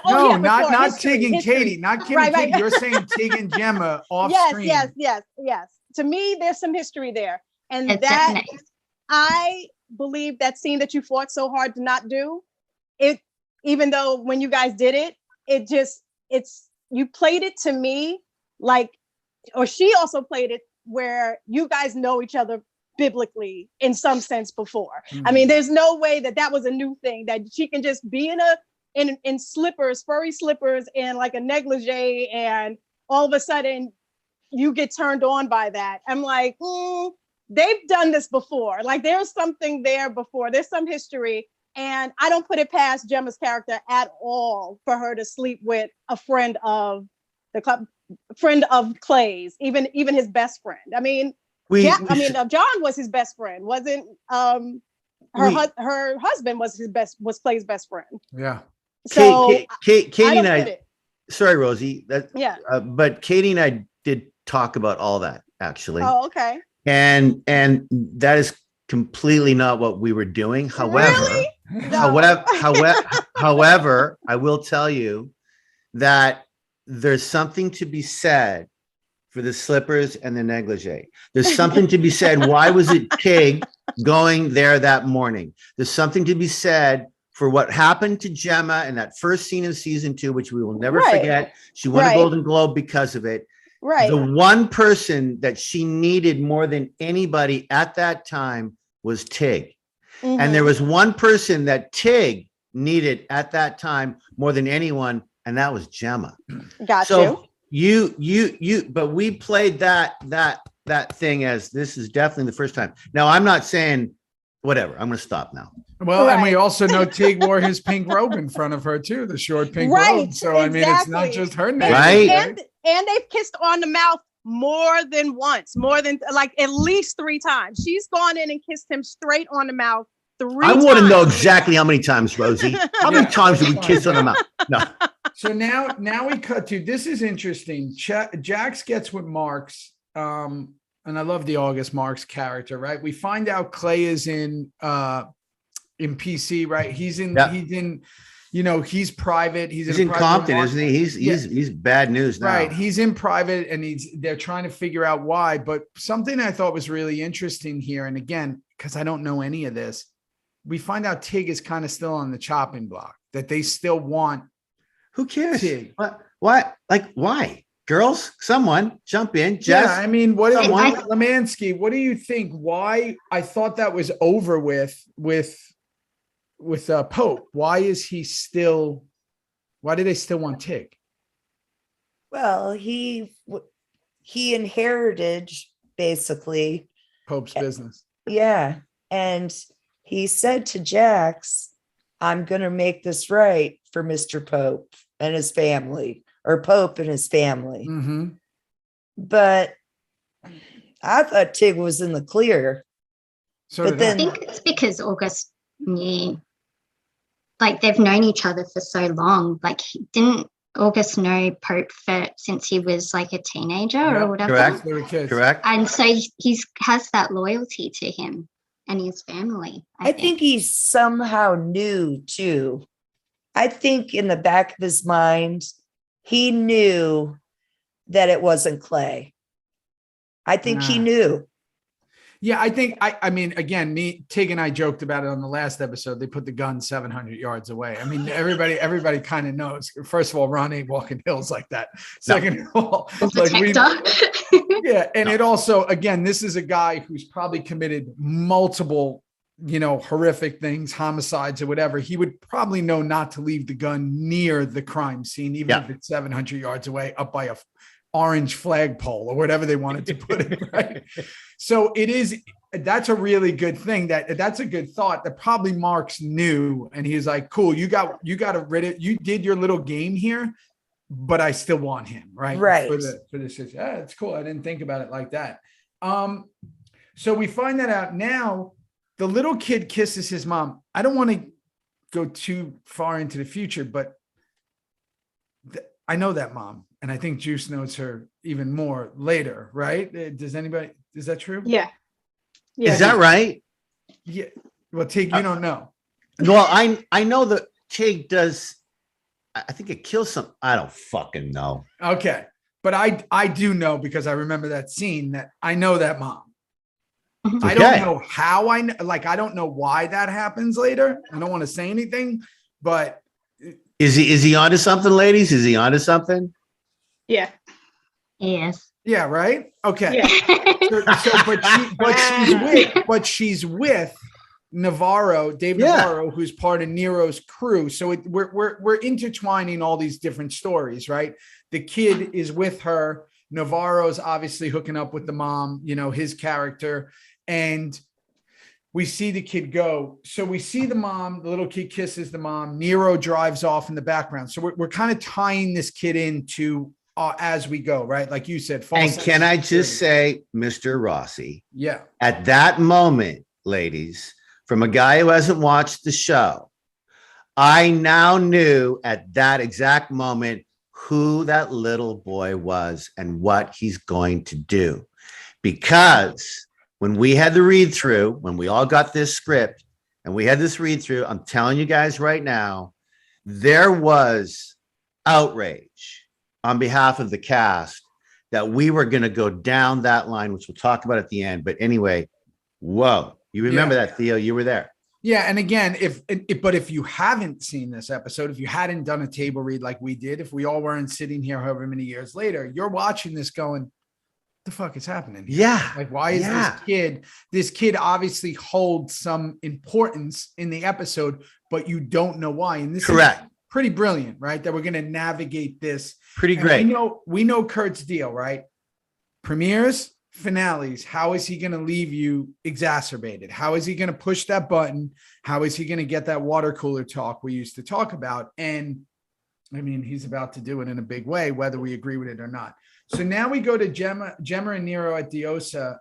Not Tig and Katie, not Kim and Katie. You're saying Tig and Gemma off screen. Yes. To me, there's some history there. And it's that nice. I believe that scene that you fought so hard to not do, it, even though when you guys did it, you played it to me like, or she also played it where you guys know each other biblically in some sense before. I mean, there's no way that was a new thing, that she can just be in slippers, furry slippers, and like a negligee, and all of a sudden you get turned on by that. I'm like, they've done this before. Like there's something there before. There's some history. And I don't put it past Gemma's character at all for her to sleep with a friend of the club, friend of Clay's, even his best friend. I mean, John was his best friend, wasn't her husband was Clay's best friend. Yeah. So Katie and I, sorry, Rosie. But Katie and I did talk about all that actually. Oh, okay. And that is completely not what we were doing. However, really? however, I will tell you that there's something to be said for the slippers and the negligee. There's something to be said. Why was it Tig going there that morning? There's something to be said for what happened to Gemma in that first scene of season 2, which we will never forget. She won a Golden Globe because of it. Right. The one person that she needed more than anybody at that time was Tig. Mm-hmm. And there was one person that Tig needed at that time more than anyone, and that was Gemma. Got you. But we played that thing as this is definitely the first time. Now, I'm not saying whatever. I'm going to stop now. Well, and we also know Tig wore his pink robe in front of her too, the short pink robe. So I mean, it's not just her name, right? And they've kissed on the mouth more than once, more than like at least 3 times. She's gone in and kissed him straight on the mouth 3 times. I want to know exactly how many times, Rosie. How many times did we kiss on the mouth? No. So now we cut to, this is interesting. Jax gets with Marks, and I love the August Marks character, right? We find out Clay is in PC, right? He's in, he's private. He's in Compton, isn't he? He's bad news now. Right. He's in private and they're trying to figure out why. But something I thought was really interesting here, and again, because I don't know any of this, we find out Tig is kind of still on the chopping block, that they still want. Who cares? Tig. What? Like, why? Girls, someone jump in. Jess, I mean, Lemansky, what do you think? Why? I thought that was over with Pope. Why did they still want Tig? Well, he inherited basically Pope's business. Yeah. And he said to Jax, I'm going to make this right for Mr. Pope and his family, or Pope and his family. Mm-hmm. But I thought Tig was in the clear. So I think it's because August knew, like they've known each other for so long. Like didn't August know Pope since he was like a teenager or whatever? Correct. They were kids. Correct. And so he has that loyalty to him and his family. I think he somehow knew too. I think in the back of his mind, he knew that it wasn't Clay. I think he knew. Yeah, I think, I mean, again, Tig and I joked about it on the last episode. They put the gun 700 yards away. I mean, everybody kind of knows. First of all, Ron ain't walking hills like that. Second of all, and it also, again, this is a guy who's probably committed multiple, horrific things, homicides or whatever. He would probably know not to leave the gun near the crime scene, even if it's 700 yards away, up by a orange flagpole or whatever they wanted to put it, right? So that's a really good thing. That's a good thought that probably Marks knew. And he's like, cool, you got rid of it. You did your little game here, but I still want him, right? Right. For this, it's cool. I didn't think about it like that. So we find that out now. The little kid kisses his mom. I don't want to go too far into the future, but I know that mom. And I think Juice knows her even more later, right? Is that true? Yeah. Is that right? Yeah. Well, Tig, you don't know. Well, I know that Tig does. I think it kills some. I don't fucking know. Okay. But I do know because I remember that scene that I know that mom. Okay. I don't know how I don't know why that happens later. I don't want to say anything, but is he onto something, ladies? Is he onto something? Yeah. Yes. Yeah. Right. Okay. Yeah. But she's with Navarro, Dave Navarro, who's part of Nero's crew. So we're intertwining all these different stories, right? The kid is with her. Navarro's obviously hooking up with the mom, you know, his character. And we see the kid go. So we see the mom, the little kid kisses the mom. Nero drives off in the background. So we're kind of tying this kid into as we go, right? Like you said. And can I just say, Mr. Rossi? Yeah. At that moment, ladies, from a guy who hasn't watched the show, I now knew at that exact moment who that little boy was and what he's going to do. Because when we had the read through, when we all got this script and we had this read through, I'm telling you guys right now, there was outrage on behalf of the cast that we were going to go down that line, which we'll talk about at the end. But anyway, whoa, you remember that, Theo? You were there. Yeah. And again, if you haven't seen this episode, if you hadn't done a table read like we did, if we all weren't sitting here however many years later, you're watching this going, the fuck is happening here? Yeah. Like, why is this kid obviously holds some importance in the episode, but you don't know why. And this is pretty brilliant, right? That we're going to navigate this. Pretty great. We know Kurt's deal, right? Premieres, finales. How is he going to leave you exacerbated? How is he going to push that button? How is he going to get that water cooler talk we used to talk about? And I mean, he's about to do it in a big way, whether we agree with it or not. So now we go to Gemma and Nero at Diosa.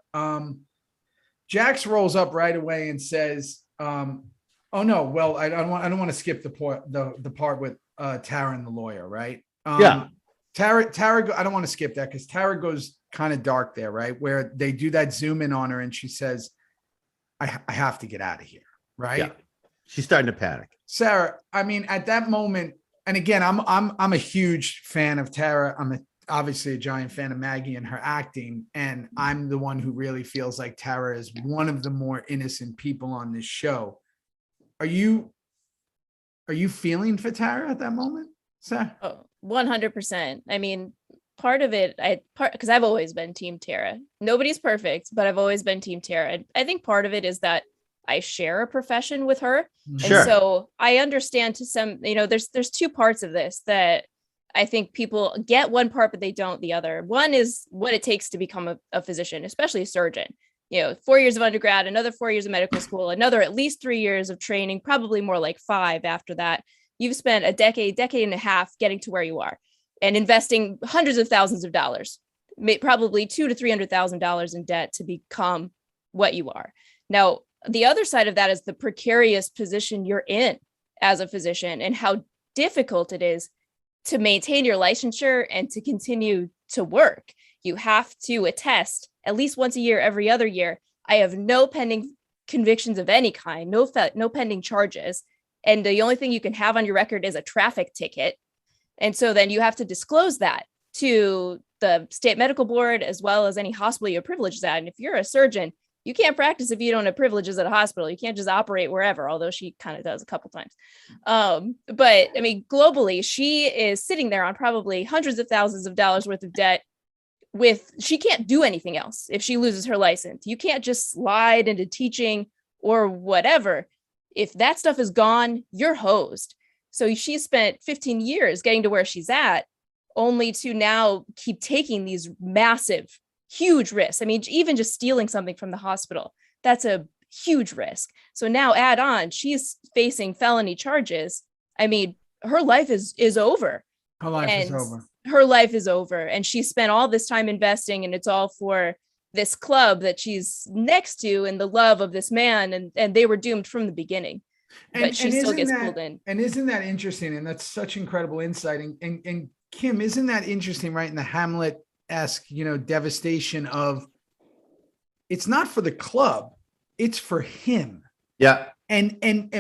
Jax rolls up right away and says, "Oh no, well, I don't want to skip the part with Tara and the lawyer, right? Tara. I don't want to skip that because Tara goes kind of dark there, right? Where they do that zoom in on her and she says, "I have to get out of here," right? Yeah. She's starting to panic. Sarah, I mean, at that moment, and again, I'm a huge fan of Tara. I'm obviously a giant fan of Maggie and her acting. And I'm the one who really feels like Tara is one of the more innocent people on this show. Are you feeling for Tara at that moment, Sarah? Oh, 100%. I mean, part of it, because I've always been Team Tara. Nobody's perfect, but I've always been Team Tara. And I think part of it is that I share a profession with her. Sure. And so I understand to some, there's two parts of this that I think people get one part, but they don't the other. One is what it takes to become a physician, especially a surgeon. 4 years of undergrad, another 4 years of medical school, another at least 3 years of training, probably more like 5 after that. You've spent a decade and a half getting to where you are and investing hundreds of thousands of dollars, probably $200,000 to $300,000 in debt to become what you are. Now, the other side of that is the precarious position you're in as a physician and how difficult it is to maintain your licensure and to continue to work. You have to attest at least once a year, every other year, I have no pending convictions of any kind, no pending charges. And the only thing you can have on your record is a traffic ticket. And so then you have to disclose that to the state medical board, as well as any hospital you have privileges at. And if you're a surgeon, you can't practice if you don't have privileges at a hospital. You can't just operate wherever, although she kind of does a couple times. But I mean, globally, she is sitting there on probably hundreds of thousands of dollars worth of debt she can't do anything else if she loses her license. You can't just slide into teaching or whatever. If that stuff is gone, you're hosed. So she spent 15 years getting to where she's at, only to now keep taking these massive, huge risks. I mean, even just stealing something from the hospital, that's a huge risk. So now add on, she's facing felony charges. I mean, her life is over. Her life is over. Her life is over. And she spent all this time investing, and it's all for this club that she's next to and the love of this man. And they were doomed from the beginning. But she still gets pulled in. And isn't that interesting? And that's such incredible insight. And Kim, isn't that interesting, right? In the Hamlet-esque, devastation of, it's not for the club, it's for him. Yeah. And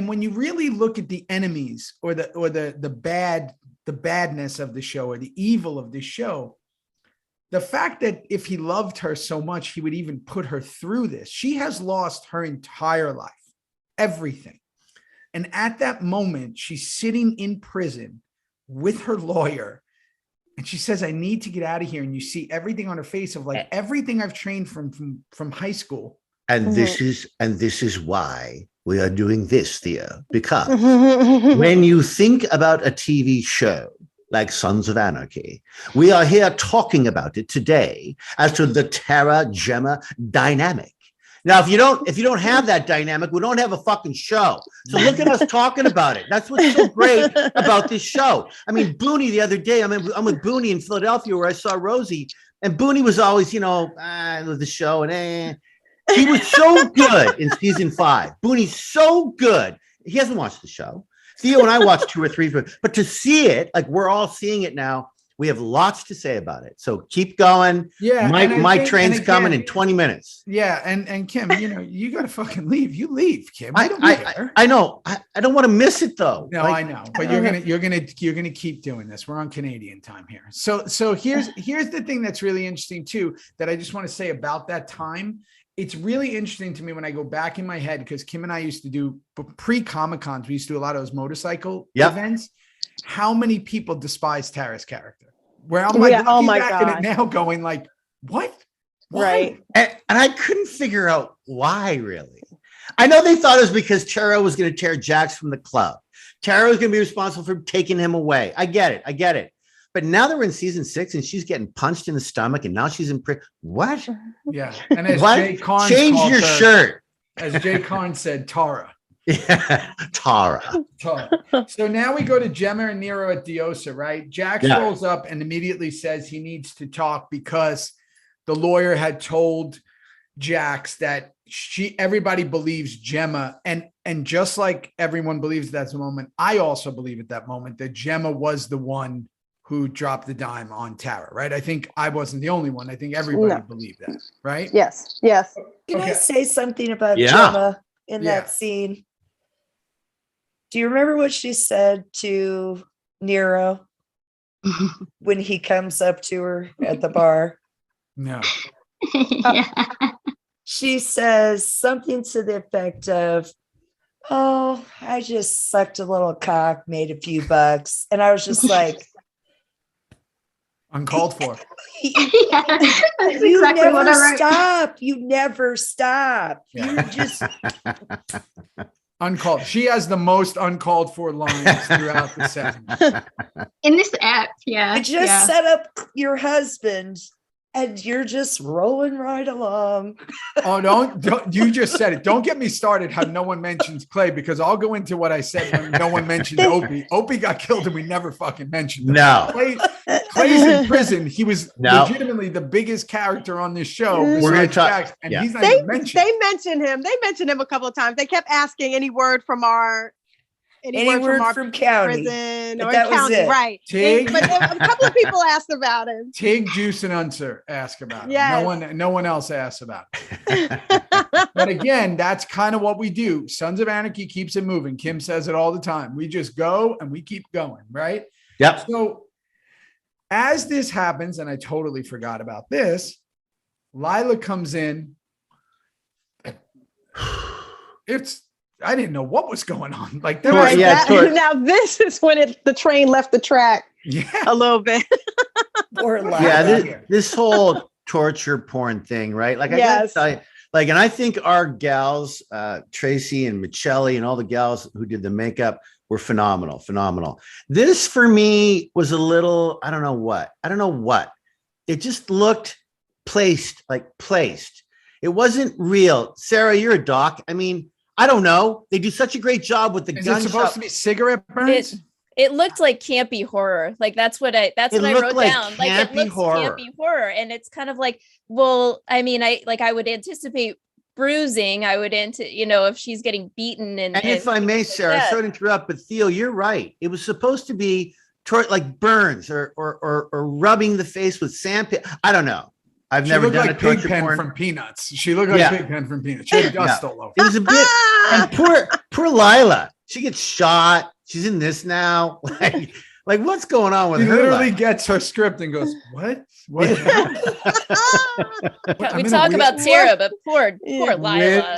when you really look at the enemies or the badness of the show or the evil of the show, the fact that if he loved her so much, he would even put her through this. She has lost her entire life, everything. And at that moment, she's sitting in prison with her lawyer. And she says, I need to get out of here. And you see everything on her face of like everything I've trained from high school. And this is why we are doing this, Theo, because when you think about a TV show like Sons of Anarchy. We are here talking about it today as to the Tara Gemma dynamic. Now, if you don't have that dynamic, we don't have a fucking show. So look at us talking about it. That's what's so great about this show. I mean, Booney the other day, I'm with Booney in Philadelphia where I saw Rosie, and Booney was always, the show, and he was so good in season 5. Booney's so good. He hasn't watched the show. Theo and I watched 2 or 3, but to see it, like we're all seeing it now, we have lots to say about it. So keep going. Yeah. My train's coming in 20 minutes. Yeah. And Kim, you got to fucking leave. You leave, Kim. I know. I don't want to miss it though. No, I know, but you're gonna keep doing this. We're on Canadian time here. So here's the thing that's really interesting too, that I just want to say about that time. It's really interesting to me when I go back in my head, because Kim and I used to do pre-Comic-Cons, we used to do a lot of those motorcycle events. How many people despise Tara's character? Where I'm like, oh my back God. in it now going like, what? Why? Right. And I couldn't figure out why, really. I know they thought it was because Tara was going to tear Jax from the club. Tara was going to be responsible for taking him away. I get it. But now that we're in season 6 and she's getting punched in the stomach and now she's in prison. What? Yeah. And as what? Jay Carnes Change your shirt. As Jay Carnes said, Tara. Yeah, Tara. So now we go to Gemma and Nero at Diosa, right? Jax rolls up and immediately says he needs to talk because the lawyer had told Jax that everybody believes Gemma, and just like everyone believes that's the moment, I also believe at that moment that Gemma was the one who dropped the dime on Tara, right? I think I wasn't the only one. I think everybody believed that, right? Yes. Can I say something about Gemma in that scene? Do you remember what she said to Nero when he comes up to her at the bar? No. She says something to the effect of, "Oh, I just sucked a little cock, made a few bucks." And I was just like, uncalled for. That's exactly what I wrote. Stop. You never stop. Yeah. You just uncalled. She has the most uncalled for lines throughout the segment. In this app, you just set up your husband and you're just rolling right along. Oh, don't you just said it. Don't get me started how no one mentions Clay, because I'll go into what I said when no one mentioned Opie. Opie got killed and we never fucking mentioned him. No. Clay's in prison. He was legitimately the biggest character on this show. We're going to talk. He's not even mentioned. They mentioned him. They mentioned him a couple of times. They kept asking any word from our from county. Prison but or that county, was it. right? Tig, but a couple of people asked about him. Tig, Juice, and Unser ask about him. Yes. No one else asks about him. But again, that's kind of what we do. Sons of Anarchy keeps it moving. Kim says it all the time. We just go and we keep going, right? Yep. So as this happens, and I totally forgot about this, Lila comes in. I didn't know what was going on. Like there was, now this is when the train left the track a little bit. Or this whole torture porn thing, right? Like and I think our gals, Tracy and Michelle and all the gals who did the makeup were phenomenal. This for me was a little, I don't know what. It just looked placed. It wasn't real. Sarah, you're a doc. I mean, I don't know. They do such a great job with the gun. Is it supposed to be cigarette burns? It looked like campy horror. Like that's what I wrote down. Like it looks campy horror. And it's kind of like, well, I mean, I would anticipate bruising. I would if she's getting beaten and if I may, Sarah, sorry to interrupt, but Theo, you're right. It was supposed to be like burns or rubbing the face with sandpaper. I don't know. I've never done like a torture Pigpen porn from Peanuts. She looked like Pigpen from Peanuts. She had dust all over. It was a bit. And poor Lila. She gets shot. She's in this now. Like what's going on with her? She literally gets her script and goes, "What? We talk about Sarah, but poor Lila.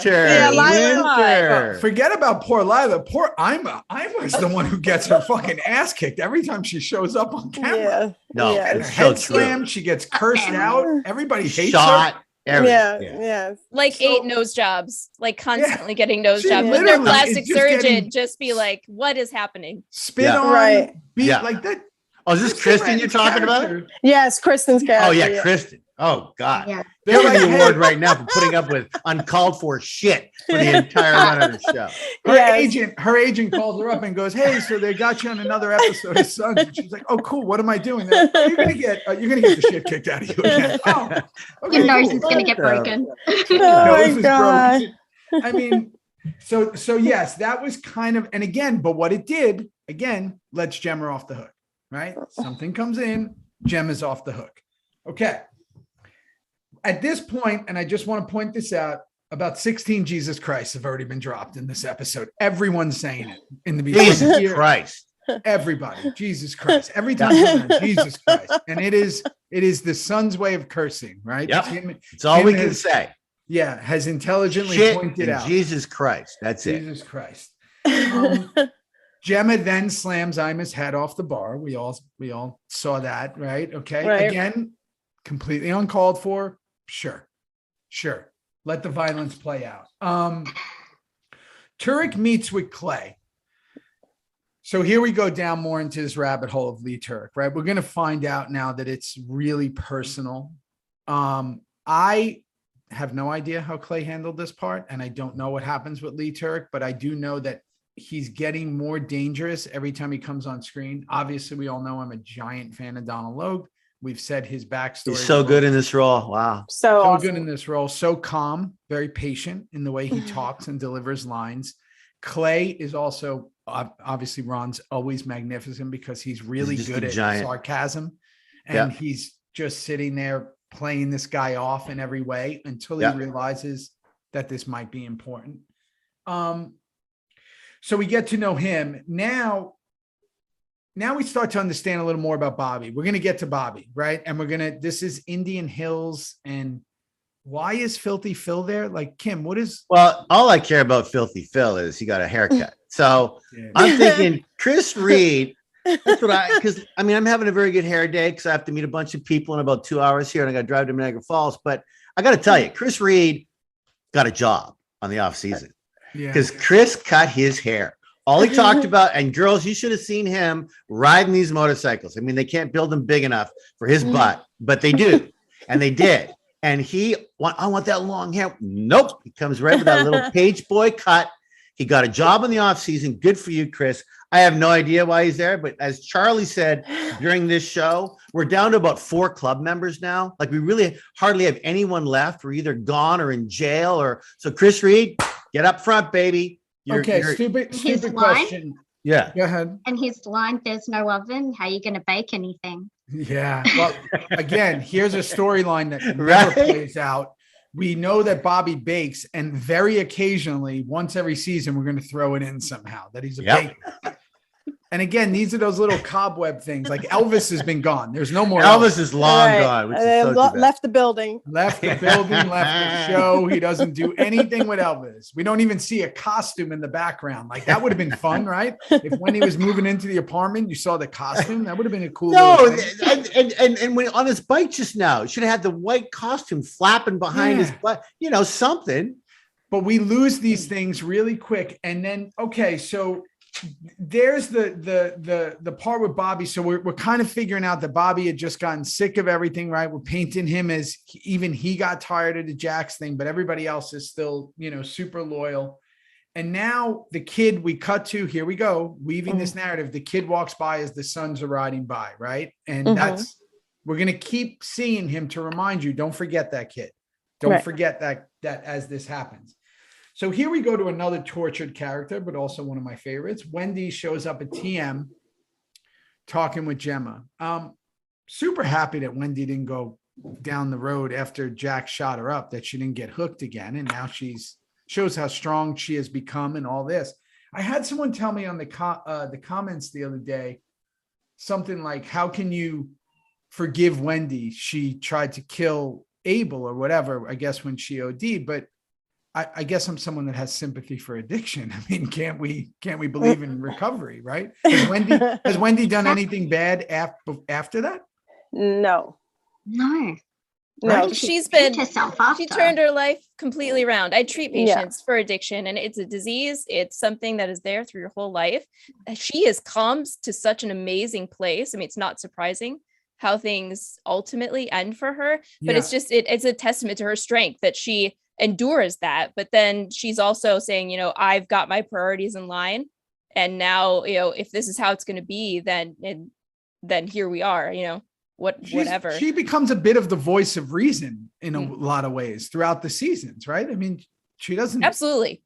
Winter. Forget about poor Lila. Poor Ima. Ima's the one who gets her fucking ass kicked every time she shows up on camera. Yeah. No, and it's her head so slammed. true. She gets cursed out. Everybody hates Shot. her. Yes. Like 8 nose jobs, like constantly getting nose jobs. When their plastic surgeon just be like, what is happening? Spit on, beat like that. Oh, is this Kristen you're talking about? Yes, Kristen's character. Oh yeah, Kristen. Oh God. Yeah. They're like the award right now for putting up with uncalled for shit for the entire run of the show. Her agent calls her up and goes, "Hey, so they got you on another episode of Sons." And she's like, "Oh, cool. What am I doing?" Like, "Oh, you're gonna get the shit kicked out of you again." Oh, okay, Your nose cool. is going to get broken. Oh Nose my is God. broken. I mean, so yes, that was kind of, and again, but what it did again lets Gemma off the hook, right? Something comes in, Gemma's off the hook. Okay. At this point, and I just want to point this out, about 16 Jesus Christ have already been dropped in this episode. Everyone's saying it in the beginning. Jesus Christ. Everybody, Jesus Christ. Every time, Jesus Christ. And it is the son's way of cursing, right? Yep. It's all we can say. Yeah, has intelligently Shit pointed and out. Jesus Christ. That's it. Jesus Christ. Gemma then slams Ima's head off the bar. We all saw that, right? Okay. Right. Again, completely uncalled for. Sure. Let the violence play out. Turek meets with Clay. So here we go down more into this rabbit hole of Lee Turek, right? We're going to find out now that it's really personal. I have no idea how Clay handled this part, and I don't know what happens with Lee Turek, but I do know that he's getting more dangerous every time he comes on screen. Obviously, we all know I'm a giant fan of Donald Logue. We've said his backstory. He's so good in this role. Wow. So awesome. Good in this role. So calm, very patient in the way he talks and delivers lines. Clay is also, obviously, Ron's always magnificent because he's really good at sarcasm. And he's just sitting there playing this guy off in every way until he realizes that this might be important. So we get to know him. Now we start to understand a little more about Bobby. We're going to get to Bobby, right? And this is Indian Hills. And why is Filthy Phil there? Like, Kim, what is? Well, all I care about Filthy Phil is he got a haircut. So I'm thinking Chris Reed. That's what because I'm having a very good hair day because I have to meet a bunch of people in about 2 hours here and I got to drive to Niagara Falls. But I got to tell you, Chris Reed got a job on the off season because Chris cut his hair. All he talked about, and girls, you should have seen him riding these motorcycles. I mean, they can't build them big enough for his butt, but they do. And they did. And I want that long hair. Nope. He comes right with that little page boy cut. He got a job in the off season. Good for you, Chris. I have no idea why he's there, but as Charlie said during this show, we're down to about 4 club members now. Like we really hardly have anyone left. We're either gone or in jail so Chris Reed, get up front, baby. Stupid question. Yeah. Go ahead. And his line, "There's no oven. How are you going to bake anything?" Yeah. Well, again, here's a storyline that never plays out. We know that Bobby bakes, and very occasionally, once every season, we're going to throw it in somehow that he's a baker. And again, these are those little cobweb things. Like Elvis has been gone. There's no more. Elvis is long gone. Which is left the building. Left the show. He doesn't do anything with Elvis. We don't even see a costume in the background. Like that would have been fun, right? If when he was moving into the apartment, you saw the costume. That would have been a cool. And when on his bike just now, should have had the white costume flapping behind his butt. Something. But we lose these things really quick, and then so. There's the part with Bobby. So we're kind of figuring out that Bobby had just gotten sick of everything, right? We're painting him as even he got tired of the Jax thing, but everybody else is still, super loyal. And now the kid we cut to, here we go, weaving this narrative. The kid walks by as the sons are riding by, right? And we're going to keep seeing him to remind you, don't forget that kid. Don't forget that as this happens. So here we go to another tortured character, but also one of my favorites. Wendy shows up at TM talking with Gemma. Super happy that Wendy didn't go down the road after Jack shot her up, that she didn't get hooked again. And now shows how strong she has become and all this. I had someone tell me on the comments the other day, something like, how can you forgive Wendy? She tried to kill Abel or whatever, I guess, when she OD'd, but I guess I'm someone that has sympathy for addiction. I mean, can't we believe in recovery, right? Has Wendy done anything bad after that? No. No, she's beat been herself after. she turned her life completely around. I treat Yeah. patients for addiction, and it's a disease. It's something that is there through your whole life. She has come to such an amazing place. I mean, it's not surprising how things ultimately end for her, but Yeah. it's just it's a testament to her strength that she endures that. But then she's also saying, you know, I've got my priorities in line, and now, you know, if this is how it's going to be, then here we are, you know. Whatever. She becomes a bit of the voice of reason in a lot of ways throughout the seasons, right? I mean, she doesn't. Absolutely.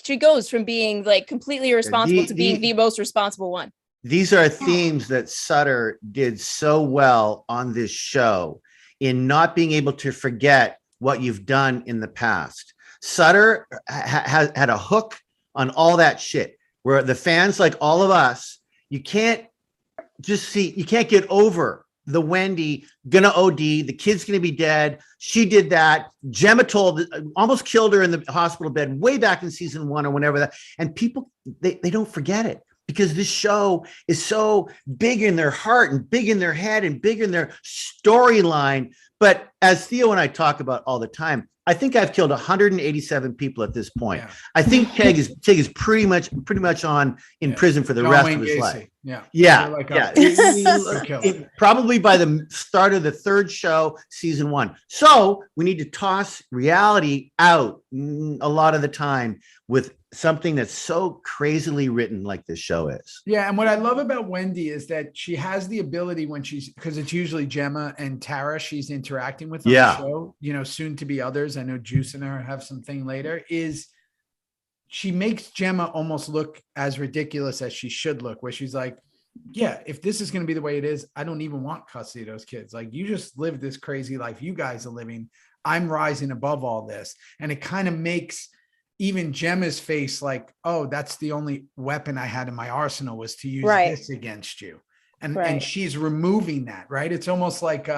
She goes from being like completely irresponsible to being the most responsible one. These are themes that Sutter did so well on this show in not being able to forget what you've done in the past. Sutter had a hook on all that shit where the fans, like all of us, you can't get over the Wendy gonna OD, the kid's gonna be dead. She did that. Gemma almost killed her in the hospital bed way back in season 1 or whenever that. And people, they don't forget it because this show is so big in their heart and big in their head and big in their storyline. But as Theo and I talk about all the time, I think I've killed 187 people at this point. Yeah. I think Tig is pretty much on in prison for the rest of his life. Probably by the start of the 3rd show, season 1. So we need to toss reality out a lot of the time with something that's so crazily written like this show is. Yeah. And what I love about Wendy is that she has the ability when because it's usually Gemma and Tara she's interacting with on the show, you know, soon to be others. I know Juice and her have something later, is she makes Gemma almost look as ridiculous as she should look, where she's like, yeah, if this is going to be the way it is, I don't even want custody of those kids. Like, you just live this crazy life you guys are living. I'm rising above all this. And it kind of makes even Gemma's face like, oh, that's the only weapon I had in my arsenal was to use this against you. And she's removing that, right? It's almost like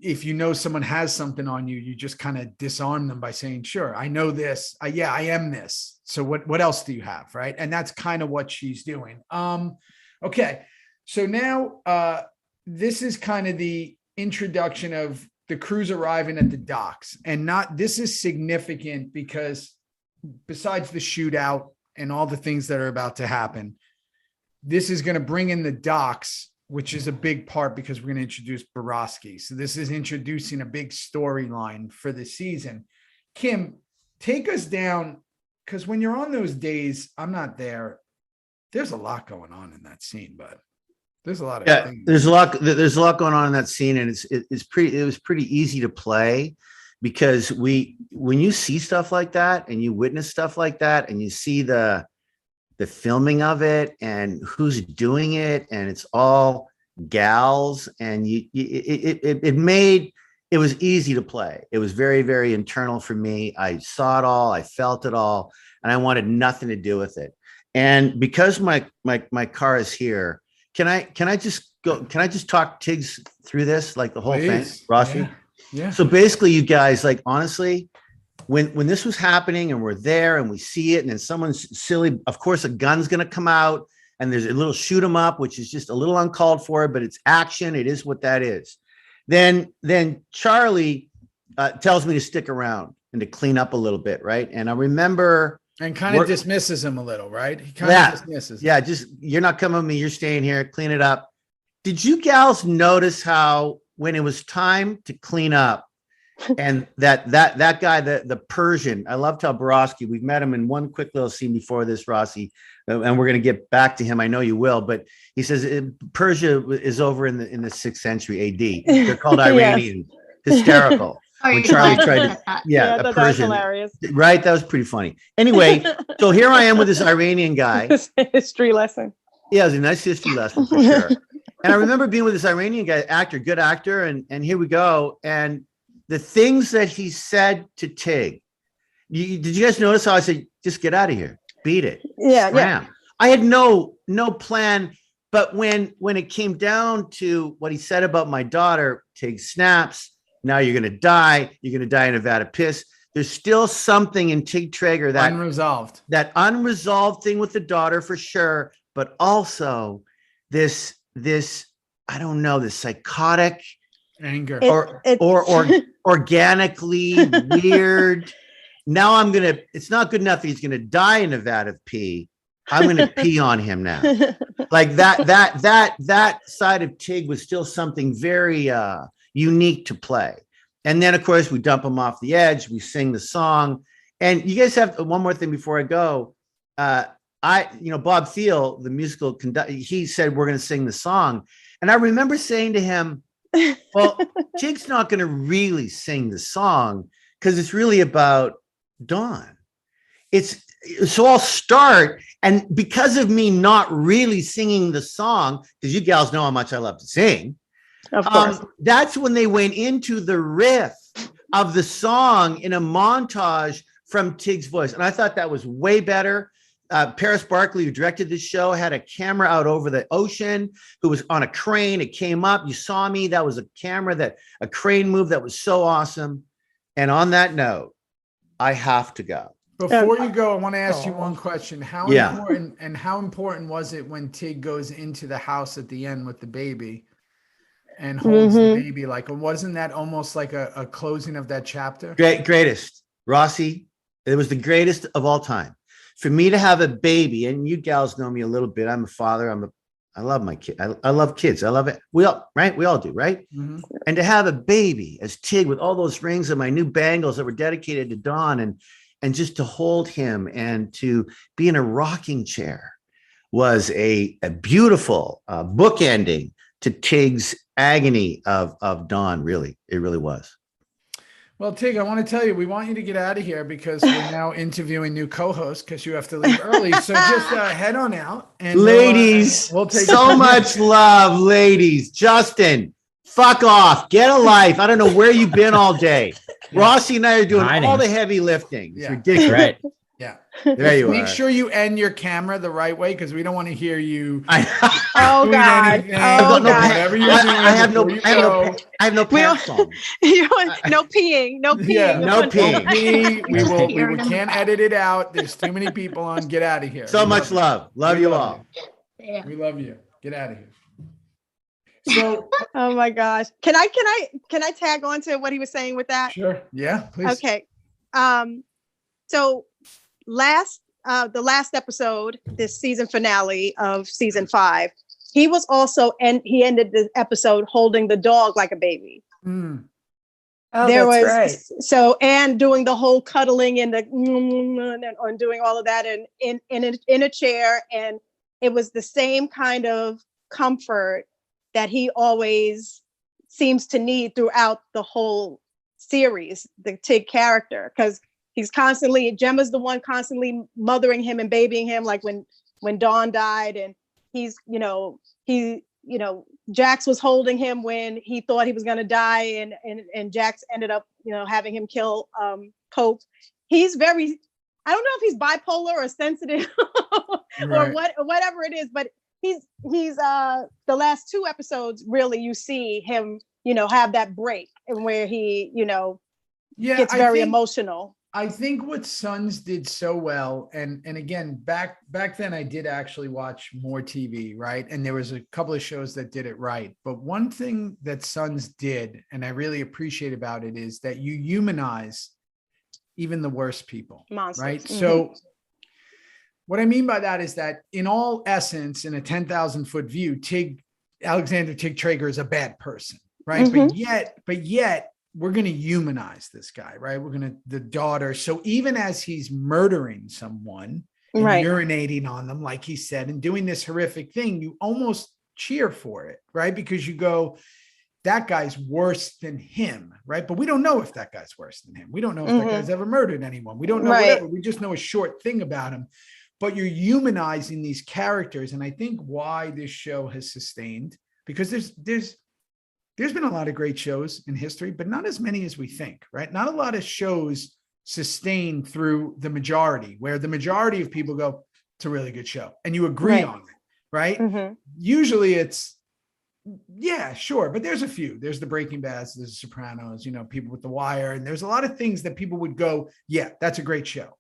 if you know someone has something on you, you just kind of disarm them by saying, sure, I know this. I am this. So what else do you have? Right. And that's kind of what she's doing. Okay. So now this is kind of the introduction of the crews arriving at the docks, and this is significant because besides the shootout and all the things that are about to happen, this is going to bring in the docks, which is a big part because we're going to introduce Borowski. So this is introducing a big storyline for the season. Kim, take us down, because when you're on those days, I'm not there. There's a lot going on in that scene, but there's a lot of things. There's a lot going on in that scene, and it was pretty easy to play because when you see stuff like that and you witness stuff like that and you see the filming of it and who's doing it, and it's all gals, and it was easy to play. It was very, very internal for me. I saw it all, I felt it all, and I wanted nothing to do with it. And because my car is here, can I just talk Tiggs through this, like the whole thing, Rossi? Yeah. So basically, you guys, like, honestly, when this was happening and we're there and we see it, and then someone's silly, of course, a gun's going to come out and there's a little shoot 'em up, which is just a little uncalled for, but it's action. It is what that is. Then Charlie tells me to stick around and to clean up a little bit. Right. And I remember. And kind of dismisses him a little, right? He kind of dismisses him. Yeah, just, you're not coming with me, you're staying here, clean it up. Did you gals notice how when it was time to clean up, and that guy, the Persian, I loved how Borowski, we've met him in one quick little scene before this, Rossi, and we're going to get back to him. I know you will, but he says Persia is over in the 6th century AD. They're called Iranians. Hysterical. When Charlie tried to, a Persian, hilarious. Right? That was pretty funny. Anyway, so here I am with this Iranian guy. History lesson. Yeah, it was a nice history lesson for sure. And I remember being with this Iranian guy, good actor, and here we go. And the things that he said to Tig, did you guys notice how I said, just get out of here, beat it? Yeah. I had no plan, but when it came down to what he said about my daughter, Tig snaps. Now you're going to die. You're going to die in a vat of piss. There's still something in Tig Traeger that unresolved thing with the daughter for sure, but also this I don't know, this psychotic Anger. or organically weird. Now it's not good enough. He's gonna die in a vat of pee. I'm gonna pee on him now. Like that side of Tig was still something very unique to play. And then of course we dump him off the edge. We sing the song. And you guys have one more thing before I go. Bob Thiel, the musical conductor, he said we're gonna sing the song. And I remember saying to him, well, Tig's not going to really sing the song because it's really about Dawn. So I'll start. And because of me not really singing the song, because you gals know how much I love to sing. Of course. That's when they went into the riff of the song in a montage from Tig's voice. And I thought that was way better. Paris Barkley, who directed this show, had a camera out over the ocean, who was on a crane. It came up. You saw me. That was a crane move that was so awesome. And on that note, I have to go. Before you go, I want to ask you one question. How important was it when Tig goes into the house at the end with the baby and holds the baby? Like, wasn't that almost like a closing of that chapter? Greatest. Rossi, it was the greatest of all time. For me to have a baby, and you gals know me a little bit. I'm a father. I love my kid. I love kids. I love it. We all do, right? Mm-hmm. And to have a baby as Tig with all those rings and my new bangles that were dedicated to Dawn, and just to hold him and to be in a rocking chair was a beautiful bookending to Tig's agony of Dawn. Really, it really was. Well, Tig, I want to tell you, we want you to get out of here because we're now interviewing new co-hosts because you have to leave early. So just head on out. And ladies, we'll take so much love, ladies. Justin, fuck off. Get a life. I don't know where you've been all day. Rossi and I are doing all the heavy lifting. It's ridiculous. Right. Yeah. There you are. Make sure you end your camera the right way because we don't want to hear you. Oh God! Oh God! Whatever you're doing, I have no pants on. No peeing. No peeing. Yeah, no peeing. We can't edit it out. There's too many people on. Get out of here. So much love. Love you all. Yeah. We love you. Get out of here. So. Oh my gosh! Can I tag on to what he was saying with that? Sure. Yeah. Please. Okay. So the last episode, this season finale of season 5, he was also, and he ended the episode holding the dog like a baby. Mm. Oh, that's right. So, and doing the whole cuddling and and doing all of that in a chair. And it was the same kind of comfort that he always seems to need throughout the whole series, the Tig character, because he's constantly, Gemma's the one constantly mothering him and babying him, like when Dawn died, and he's, Jax was holding him when he thought he was going to die, and Jax ended up, having him kill Coates. He's very, I don't know if he's bipolar or sensitive or whatever it is, but he's the last 2 episodes, really, you see him, have that break and where he, gets very emotional. I think what Sons did so well, and again, back then I did actually watch more TV, right? And there was a couple of shows that did it right. But one thing that Sons did, and I really appreciate about it, is that you humanize even the worst people, monsters, right? Mm-hmm. So what I mean by that is that in all essence, in a 10,000-foot view, Alexander Tig Traeger is a bad person, right? Mm-hmm. But yet, we're going to humanize this guy, right? The daughter. So even as he's murdering someone and urinating on them, like he said, and doing this horrific thing, you almost cheer for it, right? Because you go, that guy's worse than him, right? But we don't know if that guy's worse than him. We don't know if that guy's ever murdered anyone. We don't know whatever. We just know a short thing about him. But you're humanizing these characters. And I think why this show has sustained, because there's been a lot of great shows in history, but not as many as we think, right? Not a lot of shows sustain through the majority, where the majority of people go, it's a really good show. And you agree on it, right? Mm-hmm. Usually it's, yeah, sure. But there's a few. There's the Breaking Bads, there's the Sopranos, people with The Wire. And there's a lot of things that people would go, yeah, that's a great show.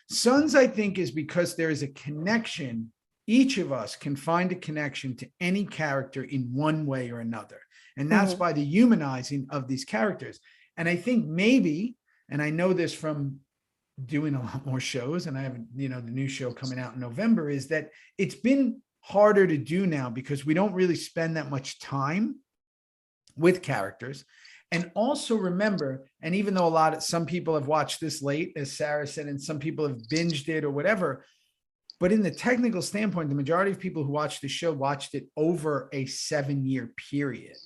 Sons, I think, is because there is a connection. Each of us can find a connection to any character in one way or another. And that's by the humanizing of these characters. And I think maybe, and I know this from doing a lot more shows, and I have, the new show coming out in November, is that it's been harder to do now because we don't really spend that much time with characters. And also remember, and even though some people have watched this late, as Sarah said, and some people have binged it or whatever, but in the technical standpoint, the majority of people who watched the show watched it over a 7-year period.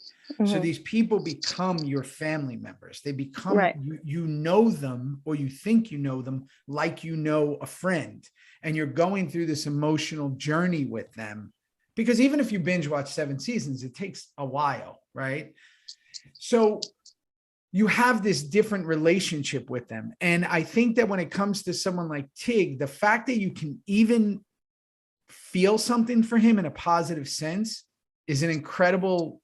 So these people become your family members. They become, you know them, or you think you know them like you know a friend. And you're going through this emotional journey with them. Because even if you binge watch 7 seasons, it takes a while, right? So you have this different relationship with them. And I think that when it comes to someone like Tig, the fact that you can even feel something for him in a positive sense is an incredible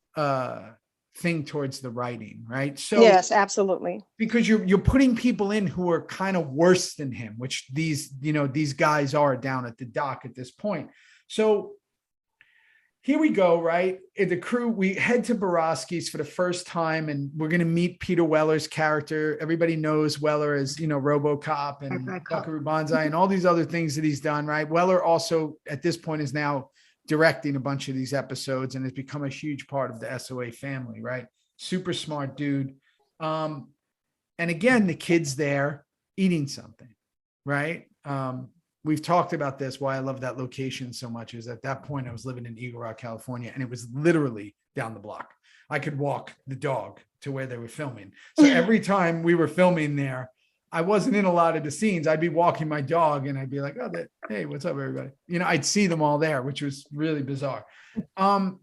thing towards the writing, right? So yes, absolutely. Because you're putting people in who are kind of worse than him, which these guys are down at the dock at this point. So here we go, right? The crew, we head to Borowski's for the first time, and we're going to meet Peter Weller's character. Everybody knows Weller as, RoboCop and Buckaroo Banzai and all these other things that he's done, right? Weller also, at this point, is now directing a bunch of these episodes and has become a huge part of the SOA family, right? Super smart dude. And again, the kid's there eating something, right? We've talked about this, why I love that location so much, is at that point I was living in Eagle Rock, California, and it was literally down the block. I could walk the dog to where they were filming. So every time we were filming there, I wasn't in a lot of the scenes. I'd be walking my dog and I'd be like, hey, what's up, everybody? I'd see them all there, which was really bizarre. I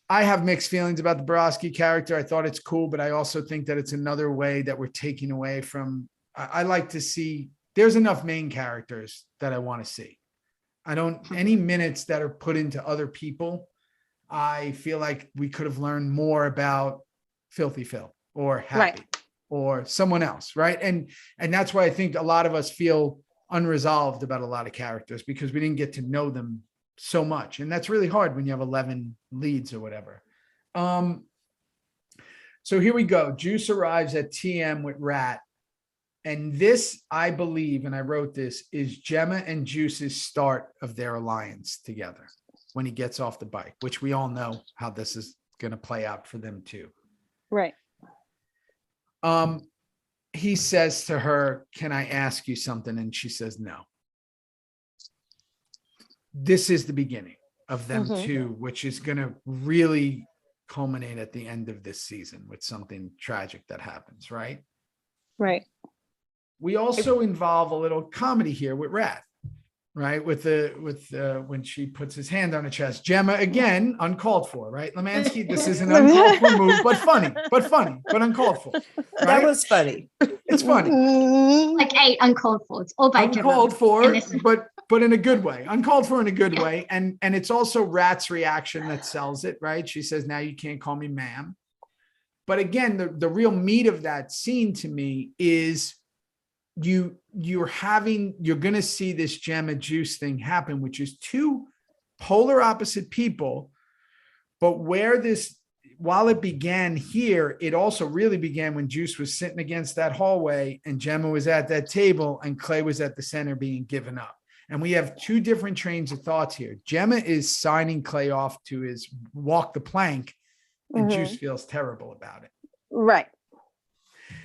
have mixed feelings about the Borowski character. I thought it's cool, but I also think that it's another way that we're taking away from, I like to see, there's enough main characters that I want to see. Any minutes that are put into other people, I feel like we could have learned more about Filthy Phil or Happy or someone else, right? And that's why I think a lot of us feel unresolved about a lot of characters, because we didn't get to know them so much. And that's really hard when you have 11 leads or whatever. So here we go. Juice arrives at TM with Rat. And this, I believe, and I wrote this, is Gemma and Juice's start of their alliance together when he gets off the bike, which we all know how this is going to play out for them too. Right. He says to her, "Can I ask you something?" And she says, "No." This is the beginning of them two, which is going to really culminate at the end of this season with something tragic that happens, right? Right. We also involve a little comedy here with Rat, right? With when she puts his hand on her chest. Gemma, again, uncalled for, right? Lemansky, this is an uncalled for move, but funny, but uncalled for. Right? That was funny. It's funny. Like 8 uncalled for. It's all by uncalled for, but in a good way. Uncalled for in a good way. And it's also Rat's reaction that sells it, right? She says, "Now you can't call me ma'am." But again, the real meat of that scene to me is you're going to see this Gemma Juice thing happen, which is two polar opposite people. But while it began here, it also really began when Juice was sitting against that hallway and Gemma was at that table and Clay was at the center being given up. And we have two different trains of thoughts here. Gemma is signing Clay off to his walk the plank, and Juice feels terrible about it. Right.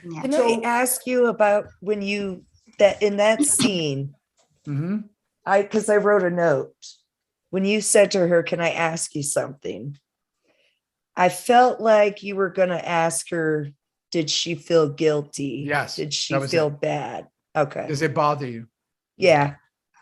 Yeah. Can I ask you about when in that scene, because I wrote a note, when you said to her, "Can I ask you something?" I felt like you were going to ask her, did she feel guilty? Yes. Did she feel bad? Okay. Does it bother you? Yeah.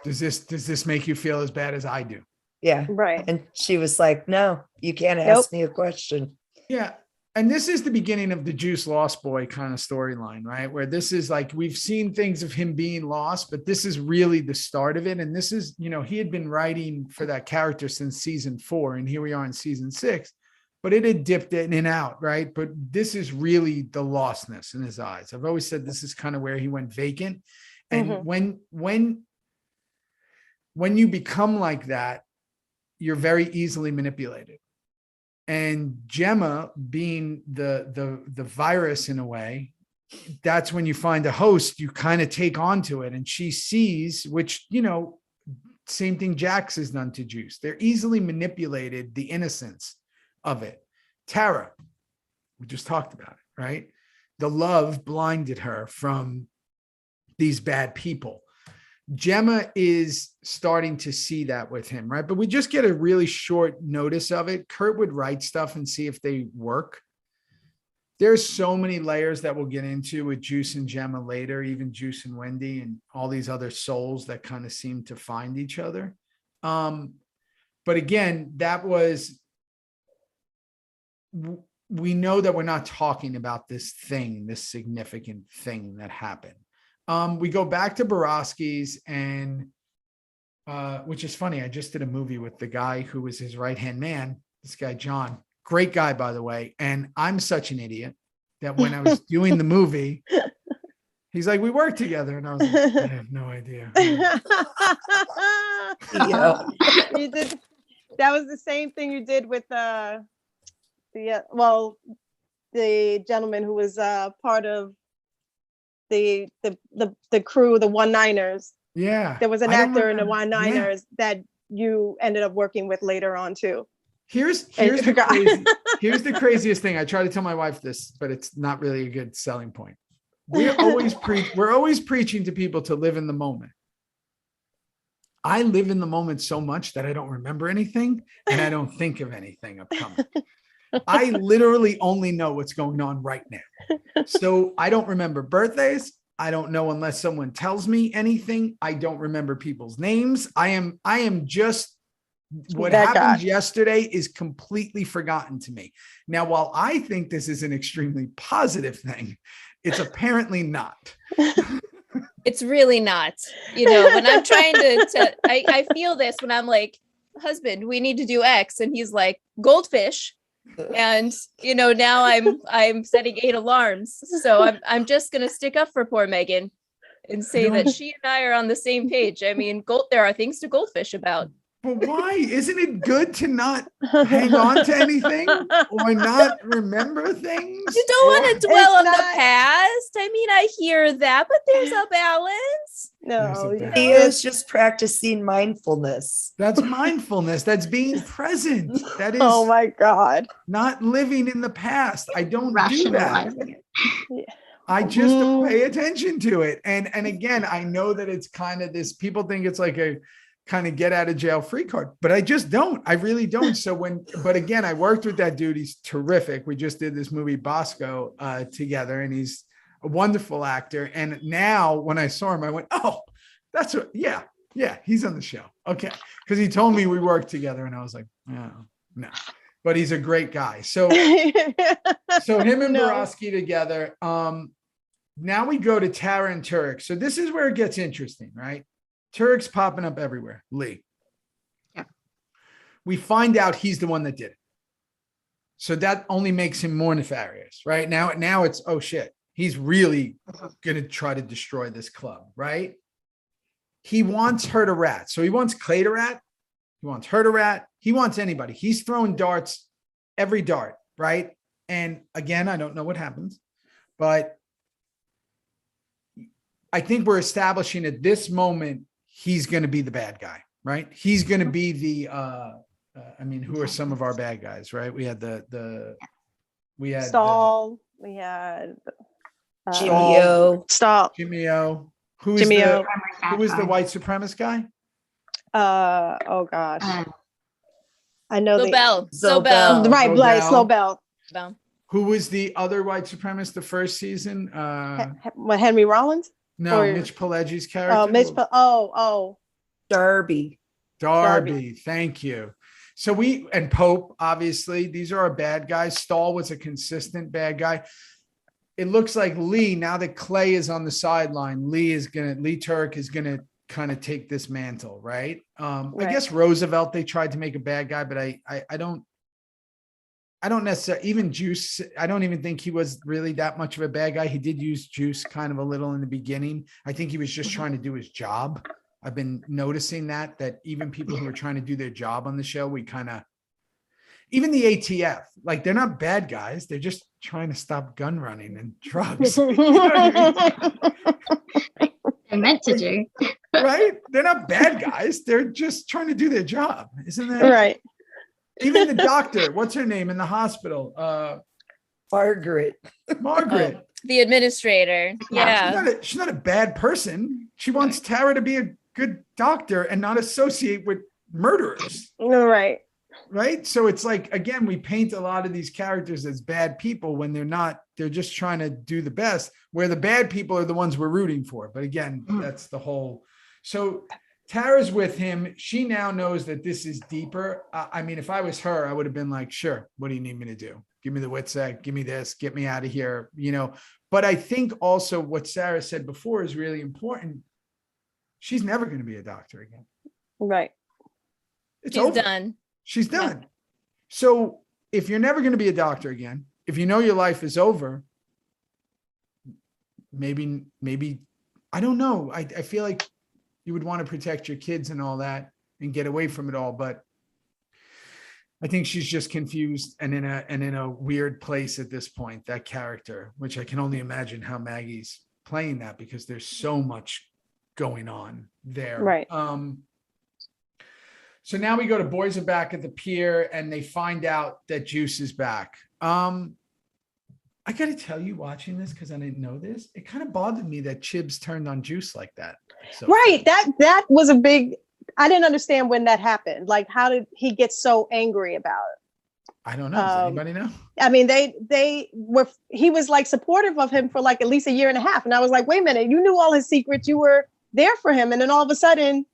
Does this make you feel as bad as I do? Yeah. Right. And she was like, "No, you can't ask me a question." Yeah. And this is the beginning of the Juice Lost Boy kind of storyline, right? Where this is like, we've seen things of him being lost, but this is really the start of it. And this is, he had been writing for that character since season 4, and here we are in season 6, but it had dipped in and out, right? But this is really the lostness in his eyes. I've always said this is kind of where he went vacant. And when you become like that, you're very easily manipulated. And Gemma being the virus in a way, that's when you find a host, you kind of take onto it. And she sees, which, you know, same thing Jax has done to Juice. They're easily manipulated, the innocence of it. Tara, we just talked about it, right? The love blinded her from these bad people. Gemma is starting to see that with him, right? But we just get a really short notice of it. Kurt would write stuff and see if they work. There's so many layers that we'll get into with Juice and Gemma later, even Juice and Wendy and all these other souls that kind of seem to find each other. But again, that was, we know that we're not talking about this thing, this significant thing that happened. We go back to Borowski's and, which is funny. I just did a movie with the guy who was his right-hand man, this guy, John. Great guy, by the way. And I'm such an idiot that when I was doing the movie, he's like, we worked together. And I was like, I have no idea. You did. That was the same thing you did with the gentleman who was part of the crew, the One-Niners. Yeah. There was an actor in the One-Niners that you ended up working with later on too. Here's the craziest thing. I try to tell my wife this, but it's not really a good selling point. We're always preaching to people to live in the moment. I live in the moment so much that I don't remember anything and I don't think of anything upcoming. I literally only know what's going on right now. So I don't remember birthdays. I don't know unless someone tells me anything. I don't remember people's names. I am just, what happened yesterday is completely forgotten to me. Now, while I think this is an extremely positive thing, it's apparently not. It's really not. You know, when I'm trying I feel this when I'm like, husband, we need to do X. And he's like, goldfish. And, you know, now I'm setting 8 alarms. So I'm just going to stick up for poor Megan and say that she and I are on the same page. I mean, there are things to goldfish about. But why? Isn't it good to not hang on to anything or not remember things? You don't want to dwell on the past. I mean, I hear that, but there's a balance. No, Theo's just practicing mindfulness. That's mindfulness. That's being present. That is, oh my God, not living in the past. I don't do that. It. I just pay attention to it. And again, I know that it's kind of this, people think it's like a kind of get out of jail free card, but I just don't. I really don't. So but again, I worked with that dude. He's terrific. We just did this movie Bosco together, and he's a wonderful actor. And now when I saw him, I went, oh, that's what, yeah, he's on the show. Okay. Because he told me we worked together, and I was like, oh, no, but he's a great guy. So him and Borowski together. Now we go to Tara and Turek. So this is where it gets interesting, right? Turek's popping up everywhere. Lee. Yeah. We find out he's the one that did it. So that only makes him more nefarious, right? Now it's, oh shit, he's really going to try to destroy this club, right? He wants her to rat. So he wants Clay to rat. He wants her to rat. He wants anybody. He's throwing darts, every dart, right? And again, I don't know what happens, but I think we're establishing at this moment, he's going to be the bad guy, right? He's going to be the, who are some of our bad guys, right? We had we had Stahl. We had Jimmy O. Stahl. Jimmy O. Who was the white supremacist guy? Oh gosh. I know Zobel. Right, Blaze Slowbell. Who was the other white supremacist the first season? Henry Rollins? No, Mitch Pileggi's character. Darby. Thank you. So and Pope, obviously, these are our bad guys. Stahl was a consistent bad guy. It looks like Lee, now that Clay is on the sideline, Lee Turek is gonna kind of take this mantle, right? I guess Roosevelt, they tried to make a bad guy, but I don't necessarily, even Juice, I don't even think he was really that much of a bad guy. He did use Juice kind of a little in the beginning. I think he was just trying to do his job. I've been noticing that even people who are trying to do their job on the show, we kind of, Even the ATF, like they're not bad guys. They're just trying to stop gun running and drugs. You know what I mean? They're meant to do. Right? They're not bad guys. They're just trying to do their job. Isn't that Right? Even the doctor, what's her name in the hospital? Margaret. Margaret. Oh, the administrator. Yeah. She's not a bad person. She wants Tara to be a good doctor and not associate with murderers. Right. Right. So it's like, again, we paint a lot of these characters as bad people when they're not. They're just trying to do the best, where the bad people are the ones we're rooting for. But again, that's the whole. So Tara's with him. She now knows that this is deeper. I mean, if I was her, I would have been like, sure, what do you need me to do? Give me the WITSEC, give me this, get me out of here, you know. But I think also what Sarah said before is really important. She's never going to be a doctor again. Right. It's She's over. done. She's done. Yeah. So if you're never going to be a doctor again, if you know your life is over, maybe, I don't know. I feel like you would want to protect your kids and all that and get away from it all. But I think she's just confused and in a weird place at this point, that character, which I can only imagine how Maggie's playing that, because there's so much going on there. Right. So now we go to boys are back at the pier and they find out that Juice is back. I got to tell you, watching this, because I didn't know this, it kind of bothered me that Chibs turned on Juice like that. So right. That was a big, I didn't understand when that happened. Like, how did he get so angry about it? I don't know. Does anybody know? I mean, he was like supportive of him for like at least a year and a half. And I was like, wait a minute, you knew all his secrets. You were there for him. And then all of a sudden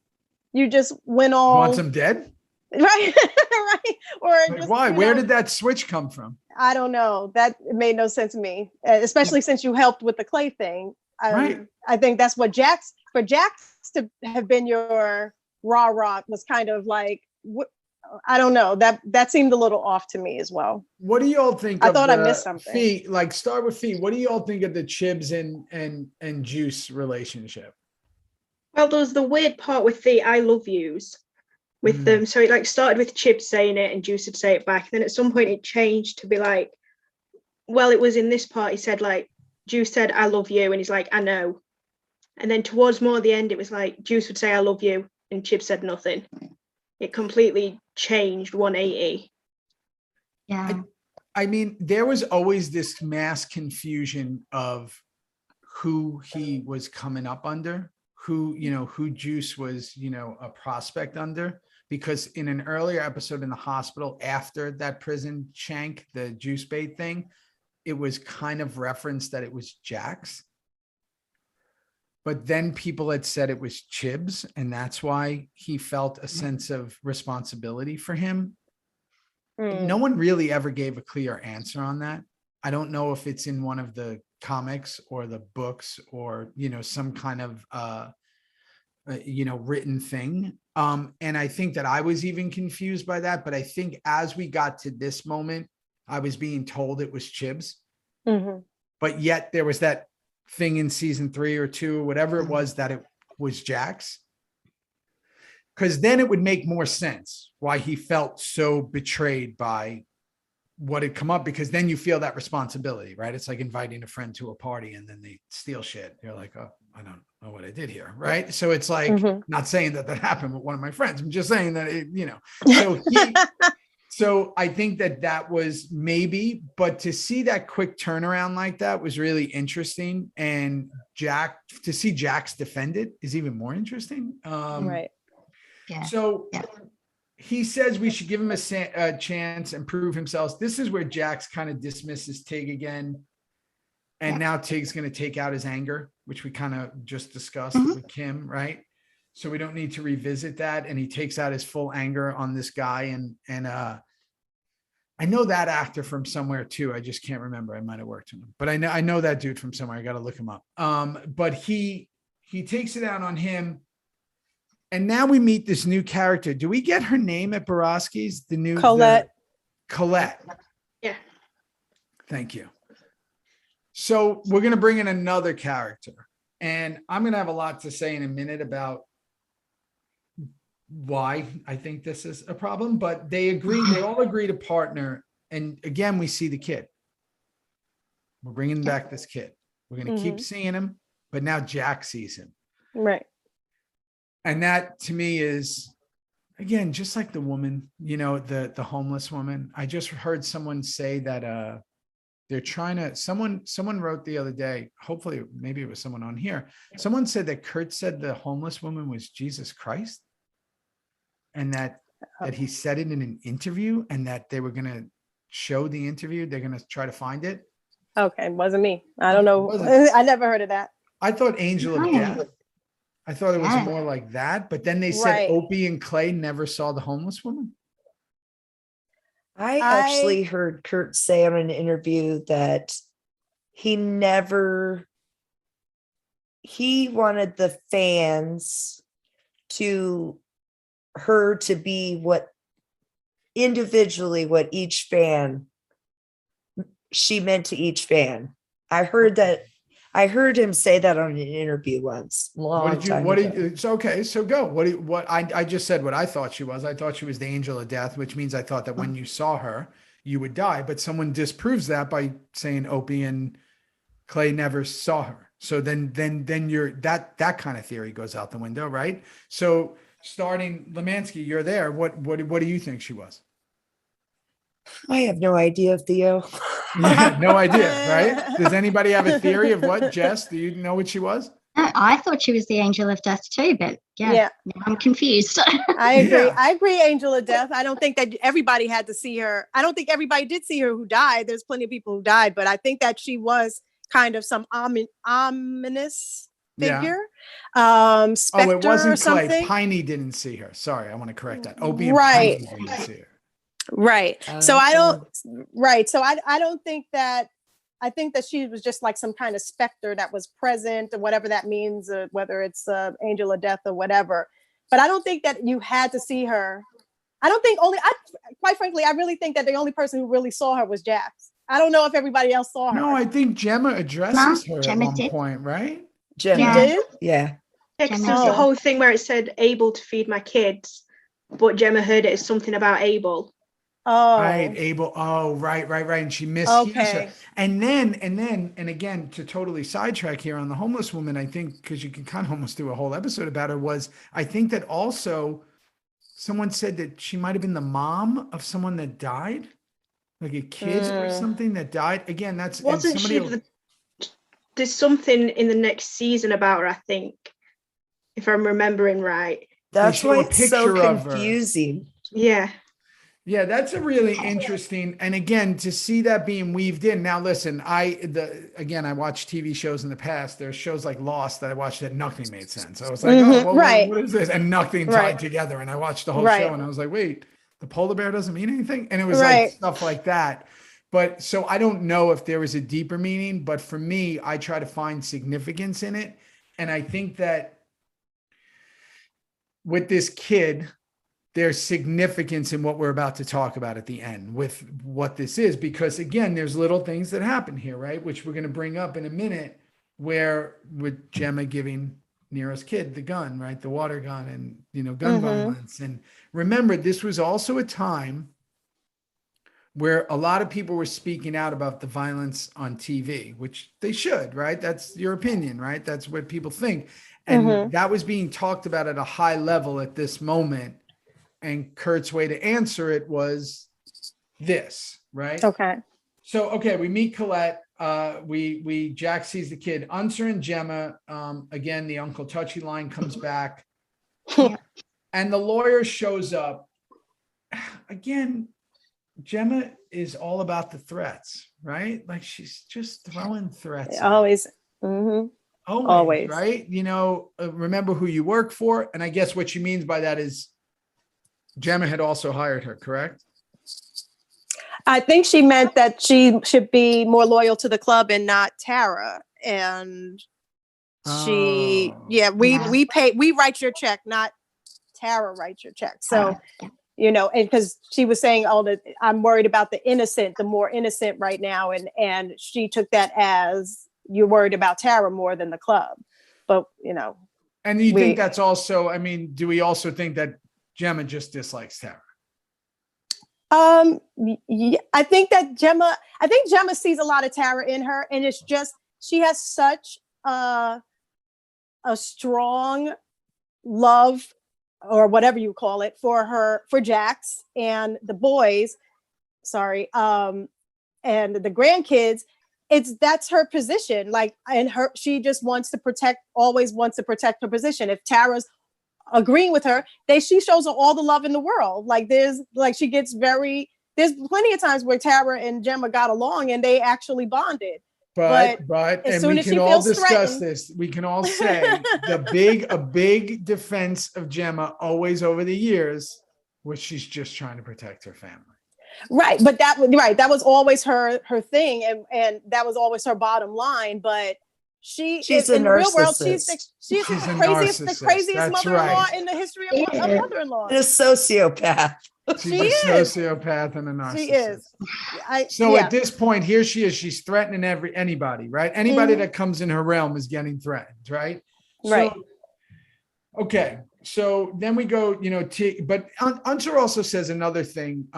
you just went all. Wants him dead? Right. Right. Or like, just, why? Where did that switch come from? I don't know. That made no sense to me, especially since you helped with the Clay thing. Right. I think that's what Jax to have been your rah was kind of like, I don't know, that seemed a little off to me as well. What do you all think? I thought I missed something. Fee, like start with Fee. What do you all think of the Chibs and Juice relationship? Well, there was the weird part with the I love yous with them. So it like started with Chibs saying it and Juice would say it back. And then at some point it changed to be like, well, it was in this part, he said like, Juice said, I love you. And he's like, I know. And then towards more the end, it was like, Juice would say, I love you. And Chibs said nothing. It completely changed 180. Yeah. I mean, there was always this mass confusion of who he was coming up under, who Juice was, a prospect under, because in an earlier episode in the hospital after that prison shank, the Juice bait thing, it was kind of referenced that it was Jax. But then people had said it was Chibs, and that's why he felt a sense of responsibility for him. No one really ever gave a clear answer on that. I don't know if it's in one of the comics or the books or, some kind of, written thing. And I think that I was even confused by that. But I think as we got to this moment, I was being told it was Chibs. Mm-hmm. But yet there was that thing in season 3 or 2 or whatever it was that it was Jax, because then it would make more sense why he felt so betrayed by what had come up, because then you feel that responsibility, right? It's like inviting a friend to a party and then they steal shit. You're like, oh, I don't know what I did here, right? So it's like, not saying that happened with one of my friends. I'm just saying that so I think that was maybe, but to see that quick turnaround like that was really interesting. And to see Jax defend it is even more interesting. Right. Yeah. So he says we should give him a chance and prove himself. This is where Jax kind of dismisses Tig again. And now Tig's going to take out his anger, which we kind of just discussed with Kim, right? So we don't need to revisit that. And he takes out his full anger on this guy. And I know that actor from somewhere too. I just can't remember. I might've worked with him, but I know that dude from somewhere. I got to look him up. But he takes it out on him. And now we meet this new character. Do we get her name at Borowski's? The new Colette. Colette. Yeah. Thank you. So we're going to bring in another character, and I'm going to have a lot to say in a minute about why I think this is a problem, but they all agree to partner. And again, we see the kid. We're bringing back this kid. We're going to keep seeing him, but now Jack sees him. Right. And that to me is, again, just like the woman, the homeless woman. I just heard someone say that they're trying to, someone wrote the other day, hopefully maybe it was someone on here. Someone said that Kurt said the homeless woman was Jesus Christ. And that he said it in an interview, and that they were going to show the interview. They're going to try to find it. Okay. It wasn't me. I don't know. I never heard of that. I thought Angel of Death. I thought it was more like that, but then they said Opie and Clay never saw the homeless woman. I actually heard Kurt say on an interview that he wanted the fans to be what each fan, she meant to each fan. I heard him say that on an interview once. It's okay. So go. I just said what I thought she was. I thought she was the angel of death, which means I thought that when you saw her, you would die. But someone disproves that by saying Opie and Clay never saw her. So then you're that kind of theory goes out the window, right? So starting Lemansky, you're there. What do you think she was? I have no idea, Theo. Yeah, no idea, right? Does anybody have a theory of what? Jess, do you know what she was? I thought she was the angel of death too, but now I'm confused. I agree. Yeah. I agree, angel of death. I don't think that everybody had to see her. I don't think everybody did see her who died. There's plenty of people who died, but I think that she was kind of some ominous figure. Spectre it wasn't or something. Clay. Piney didn't see her. Sorry, I want to correct that. Opie and Right. Piney didn't see her. Right. So I don't. Right. So I don't think that. I think that she was just like some kind of specter that was present, or whatever that means, whether it's angel of death or whatever. But I don't think that you had to see her. I don't think quite frankly, I really think that the only person who really saw her was Jax. I don't know if everybody else saw her. No, I think Gemma addresses her at one point, right? Gemma did? Yeah. There's the whole thing where it said able to feed my kids, but Gemma heard it as something about Abel. Oh, right, Abel. Oh, right. And she mishears her. And again, to totally sidetrack here on the homeless woman, I think, because you can kind of almost do a whole episode about her, I think that also someone said that she might have been the mom of someone that died, like a kid or something that died. Again, wasn't she? There's something in the next season about her, I think, if I'm remembering right. That's why it's so confusing. Yeah. Yeah, that's a really interesting, and again, to see that being weaved in. Now, listen, I watched TV shows in the past. There's shows like Lost that I watched that nothing made sense. I was like, what is this? And nothing tied together. And I watched the whole show, and I was like, wait, the polar bear doesn't mean anything? And it was like stuff like that. But so I don't know if there was a deeper meaning, but for me, I try to find significance in it. And I think that with this kid, there's significance in what we're about to talk about at the end with what this is, because again, there's little things that happen here, right? Which we're going to bring up in a minute, where with Gemma giving Nero's kid the gun, right? The water gun, and, gun violence. And remember, this was also a time where a lot of people were speaking out about the violence on TV, which they should, right? That's your opinion, right? That's what people think. And that was being talked about at a high level at this moment. And Kurt's way to answer it was this, right? Okay. So, we meet Colette. Jack sees the kid. Unser and Gemma, again, the Uncle Touchy line comes back. And the lawyer shows up. Again, Gemma is all about the threats, right? Like she's just throwing threats. Always. Always, right? Remember who you work for. And I guess what she means by that is Gemma had also hired her, correct? I think she meant that she should be more loyal to the club and not Tara. And we write your check, not Tara writes your check. So, and because she was saying, I'm worried about the more innocent right now. And she took that as you're worried about Tara more than the club. But, And you think that's also, do we also think that Gemma just dislikes Tara? Yeah, I think Gemma sees a lot of Tara in her, and it's just she has such a strong love, or whatever you call it, for Jax and the boys. Sorry, and the grandkids. That's her position. Like, and she just always wants to protect her position. If Tara's agreeing with her, she shows her all the love in the world. Like there's plenty of times where Tara and Gemma got along and they actually bonded. But as soon as she feels threatened, we can all say a big defense of Gemma always over the years was she's just trying to protect her family. Right. But that was always her thing. And that was always her bottom line. But she's in the real world, she's the craziest mother-in-law in the history of mother-in-law. And a sociopath. She's a sociopath and a narcissist. She is. At this point, here she is. She's threatening anybody, right? Anybody that comes in her realm is getting threatened, right? Right. Okay. So then we go, but Unser also says another thing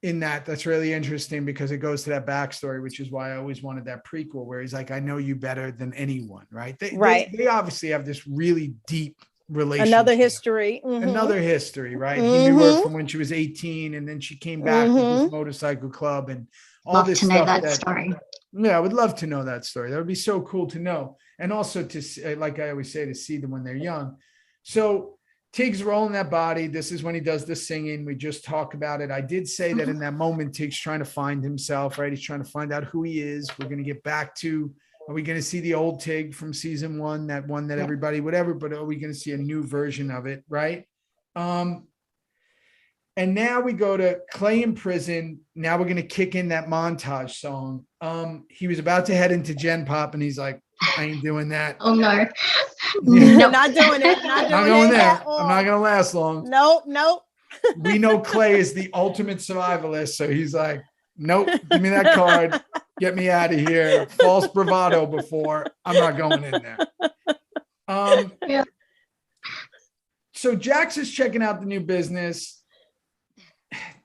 in that's really interesting, because it goes to that backstory, which is why I always wanted that prequel where he's like, I know you better than anyone, right? They obviously have this really deep relationship. Another history, right? He knew her from when she was 18, and then she came back with this motorcycle club and all this stuff. That story. Yeah, I would love to know that story. That would be so cool to know. And also to, like I always say, to see them when they're young. So Tig's rolling that body. This is when he does the singing. We just talk about it. I did say that in that moment, Tig's trying to find himself, right? He's trying to find out who he is. We're going to get back to, are we going to see the old Tig from season one, that one that everybody, whatever, but are we going to see a new version of it, right? And now we go to Clay in prison. Now we're going to kick in that montage song. He was about to head into Gen Pop, and he's like, I ain't doing that. Oh, no. No, not doing it. Not going there. I'm not going to last long. Nope. We know Clay is the ultimate survivalist. So he's like, nope, give me that card. Get me out of here. False bravado before. I'm not going in there. So Jax is checking out the new business.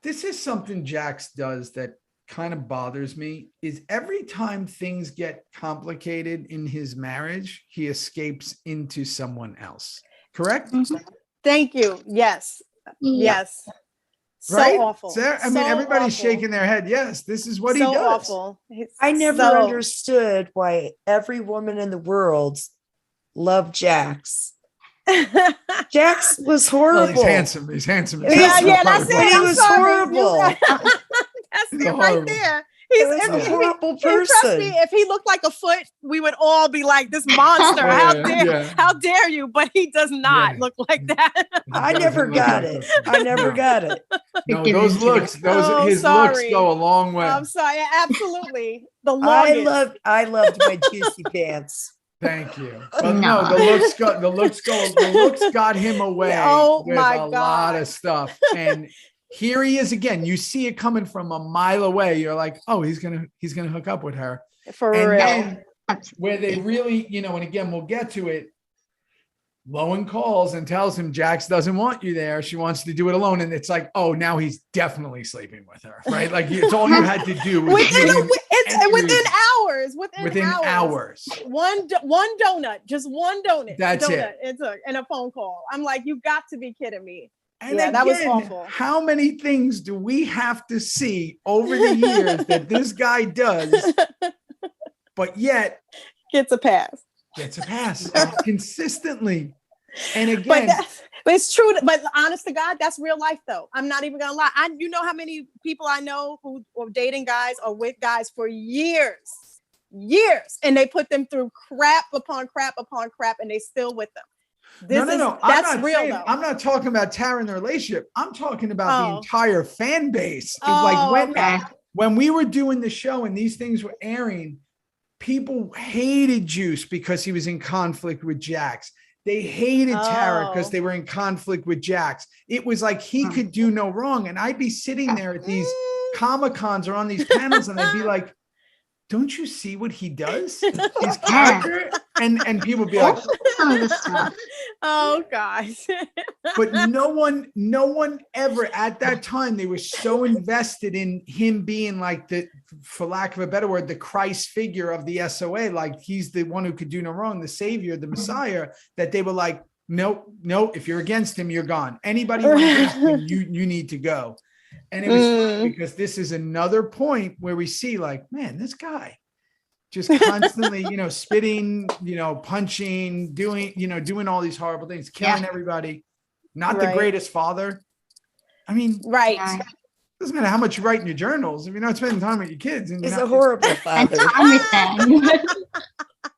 This is something Jax does that kind of bothers me, is every time things get complicated in his marriage, he escapes into someone else. Correct? Thank you. Yes. Yes. So right? awful. Everybody's shaking their head. Yes, this is what he does. Awful. I never understood why every woman in the world loved Jax. Jax was horrible. He's handsome. He's handsome. That's it. He was horrible. That's it right there. He's a horrible person. Trust me, if he looked like a foot, we would all be like, this monster. How dare you? But he does not look like that. I never got it. No, those looks, his looks go a long way. I'm sorry. Absolutely. The longest. I loved my juicy pants. Thank you. But no, the looks got him away with a lot of stuff. And here he is again. You see it coming from a mile away. You're like, oh, he's gonna hook up with her. For real. Then where they really, and again, we'll get to it. Lowen calls and tells him Jax doesn't want you there. She wants to do it alone. And it's like, oh, now he's definitely sleeping with her, right? Like it's all you had to do. Within hours. Within hours. One donut, just one donut. That's it. And a phone call. I'm like, you got to be kidding me. And again, that was awful. How many things do we have to see over the years that this guy does, but yet gets a pass consistently? And again, but it's true. But honest to God, that's real life, though. I'm not even gonna lie. You know how many people I know who are dating guys or with guys for years, and they put them through crap upon crap upon crap, and they still with them. No. That's real, though. I'm not talking about Tara in the relationship. I'm talking about the entire fan base. When we were doing the show and these things were airing, people hated Juice because he was in conflict with Jax. They hated Tara because they were in conflict with Jax. It was like he could do no wrong. And I'd be sitting there at these Comic-Cons or on these panels, and I'd be like, don't you see what he does? His character, and people be like, Some of the stuff. Oh gosh. but no one ever at that time, they were so invested in him being like the, for lack of a better word, the Christ figure of the SOA, like he's the one who could do no wrong, the savior, the Messiah, that they were like, no, if you're against him, you're gone. Anybody who against him, you need to go. And it was funny because this is another point where we see like, man, this guy just constantly, spitting, punching, doing all these horrible things, killing everybody, not the greatest father. I mean, Right. doesn't matter how much you write in your journals. If you're not spending time with your kids, and He's a horrible father. Time with them.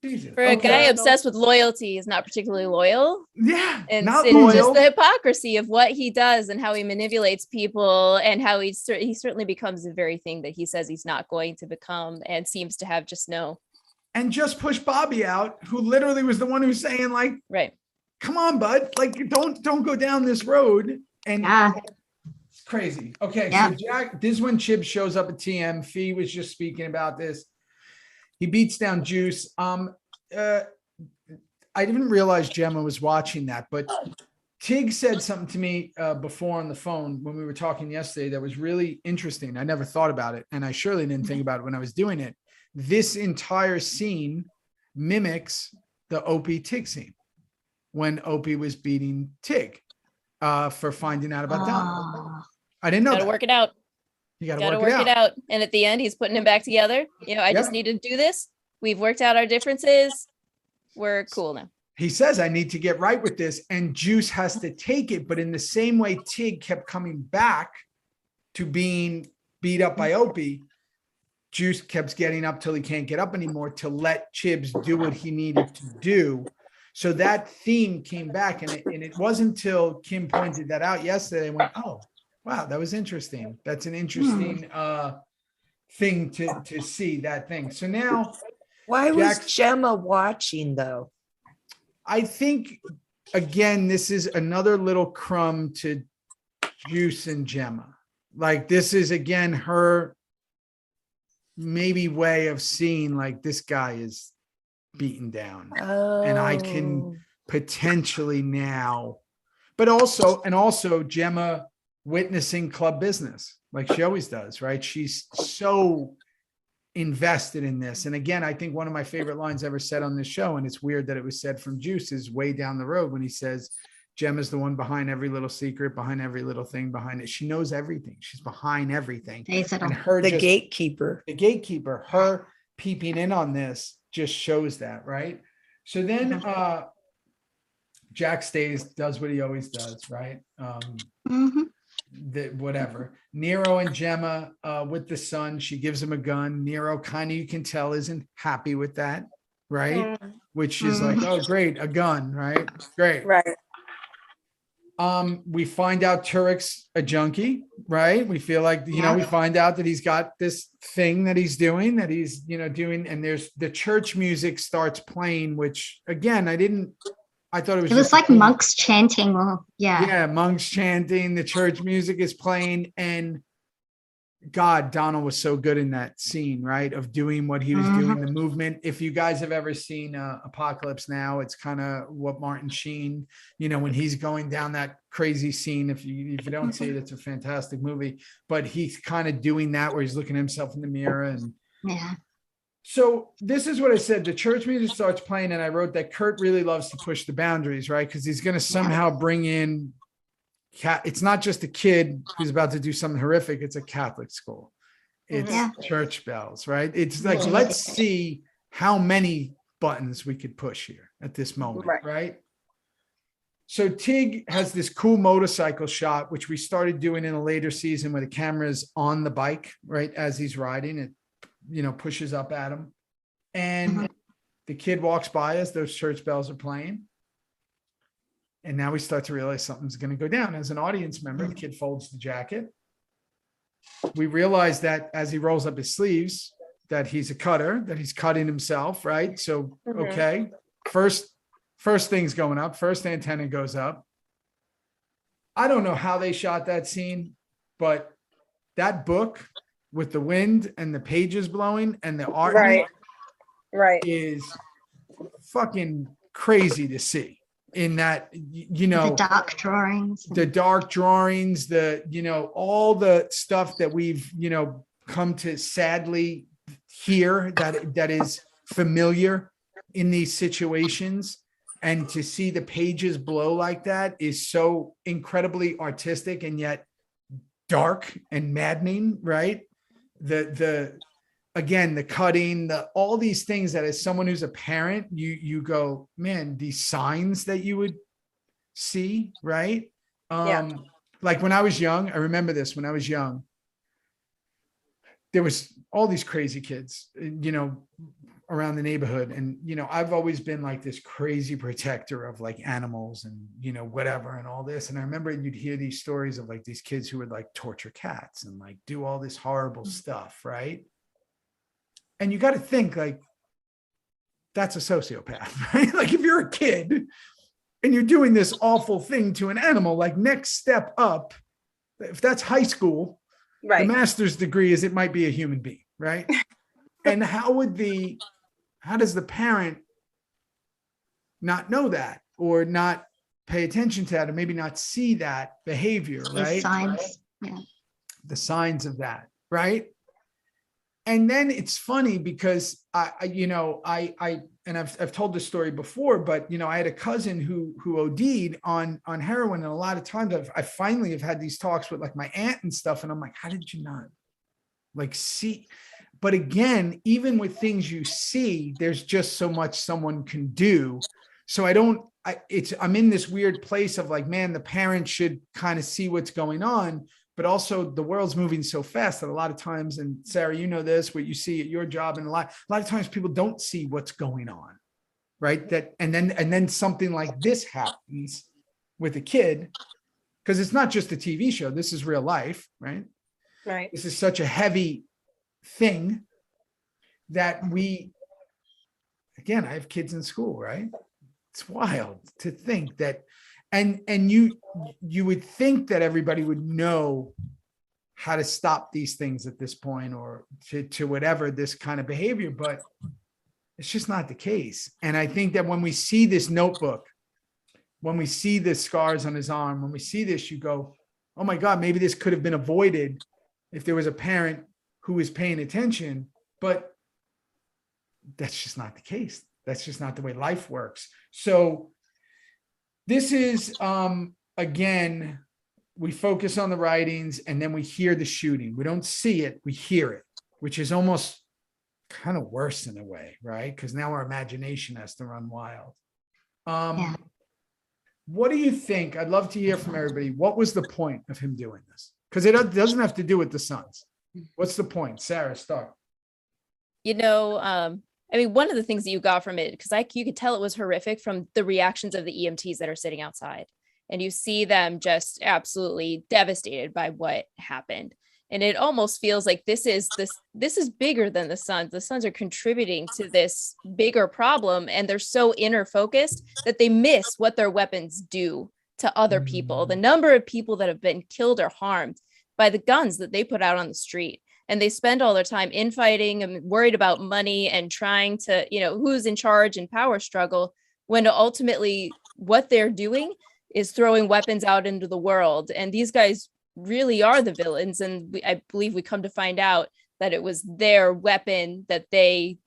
Jesus. For a guy obsessed with loyalty, is not particularly loyal. Yeah, And not it's loyal. just the hypocrisy of what he does and how he manipulates people and how he certainly becomes the very thing that he says he's not going to become and seems to have just no. And just push Bobby out, who literally was the one who's saying like, right, come on, bud, like don't go down this road. And it's crazy. Okay, so Jack, this is when Chib shows up at TM. Fee was just speaking about this. He beats down Juice. I didn't realize Gemma was watching that, but Tig said something to me before on the phone when we were talking yesterday that was really interesting. I never thought about it, and I surely didn't think about it when I was doing it. This entire scene mimics the Opie Tig scene when Opie was beating Tig for finding out about Donna. I didn't know. Gotta work it out. You gotta work it it out. And at the end, he's putting him back together. I just need to do this. We've worked out our differences. We're cool now. He says, I need to get right with this. And Juice has to take it. But in the same way Tig kept coming back to being beat up by Opie, Juice kept getting up till he can't get up anymore to let Chibs do what he needed to do. So that theme came back. And it wasn't until Kim pointed that out yesterday and went, oh, wow, that was interesting. That's an interesting thing to see, that thing. So now, why was Gemma watching though? I think, again, this is another little crumb to Juice and Gemma. Like, this is, again, her maybe way of seeing, like, this guy is beaten down. And I can potentially now, but also Gemma witnessing club business, like she always does, right? She's so invested in this. And again, I think one of my favorite lines ever said on this show, and it's weird that it was said from Juice, is way down the road when he says, Gemma's the one behind every little secret, behind every little thing, behind it. She knows everything. She's behind everything. And her gatekeeper, her peeping in on this just shows that, right? So then Jack stays, does what he always does, right? Whatever. Nero and Gemma with the son, she gives him a gun. Nero kind of, you can tell, isn't happy with that, right? Which is like, oh, great, a gun, right? Great. Right. We find out Turek's a junkie, right? We feel like, we find out that he's got this thing that he's doing, doing, and there's the church music starts playing, which again, I thought it was like monks chanting. Yeah, monks chanting. The church music is playing, and God, Donald was so good in that scene, right? Of doing what he was doing, the movement. If you guys have ever seen Apocalypse Now, it's kind of what Martin Sheen, when he's going down that crazy scene. If you don't see it, it's a fantastic movie. But he's kind of doing that where he's looking at himself in the mirror and So this is what I said. The church music starts playing, and I wrote that Kurt really loves to push the boundaries, right? Because he's going to somehow bring in, it's not just a kid who's about to do something horrific. It's a Catholic school. It's church bells, right? It's like, let's see how many buttons we could push here at this moment, right? So Tig has this cool motorcycle shot, which we started doing in a later season where the camera's on the bike, right? As he's riding it. Pushes up at him, and the kid walks by as those church bells are playing. And now we start to realize something's going to go down. As an audience member, the kid folds the jacket. We realize that as he rolls up his sleeves, that he's a cutter, that he's cutting himself, right? So, okay, first thing's going up, first antenna goes up. I don't know how they shot that scene, but that book with the wind and the pages blowing and the art is fucking crazy to see. In that, you know, The dark drawings. All the stuff that we've, come to sadly hear that is familiar in these situations. And to see the pages blow like that is so incredibly artistic and yet dark and maddening, right? Again, the cutting, all these things that as someone who's a parent, you go, man, these signs that you would see, right? Like when I was young, I remember this when I was young, there was all these crazy kids, around the neighborhood. And, I've always been like this crazy protector of like animals and, whatever and all this. And I remember you'd hear these stories of like these kids who would like torture cats and like do all this horrible stuff, right? And you got to think like, that's a sociopath, right? Like if you're a kid and you're doing this awful thing to an animal, like next step up, if that's high school, the master's degree is it might be a human being, right? And how does the parent not know that or not pay attention to that or maybe not see that behavior, right? Signs. Yeah. The signs of that, right? And then it's funny because I've told this story before, but I had a cousin who OD'd on heroin, and a lot of times I finally have had these talks with like my aunt and stuff, and I'm like, how did you not like see? But again, even with things you see, there's just so much someone can do. So I'm in this weird place of like, man, the parents should kind of see what's going on. But also the world's moving so fast that a lot of times, and Sarah, you know this, what you see at your job, and a lot of times people don't see what's going on, right? And then something like this happens with a kid, because it's not just a TV show. This is real life, right? Right. This is such a heavy thing that again, I have kids in school, right? It's wild to think that. And you would think that everybody would know how to stop these things at this point or to whatever this kind of behavior, but it's just not the case. And I think that when we see this notebook, when we see the scars on his arm, when we see this, you go, oh my God, maybe this could have been avoided if there was a parent who was paying attention, but that's just not the case. That's just not the way life works. So this is, again, we focus on the writings and then we hear the shooting. We don't see it, we hear it, which is almost kind of worse in a way, right? Because now our imagination has to run wild. What do you think? I'd love to hear from everybody. What was the point of him doing this? Because it doesn't have to do with the Sons. What's the point? Sarah, start. One of the things that you got from it, because you could tell it was horrific from the reactions of the EMTs that are sitting outside. And you see them just absolutely devastated by what happened. And it almost feels like this is bigger than the Sons. The Sons are contributing to this bigger problem, and they're so inner focused that they miss what their weapons do to other people. The number of people that have been killed or harmed by the guns that they put out on the street. And they spend all their time infighting and worried about money and trying to, who's in charge and power struggle, when ultimately what they're doing is throwing weapons out into the world. And these guys really are the villains. And I believe we come to find out that it was their weapon that they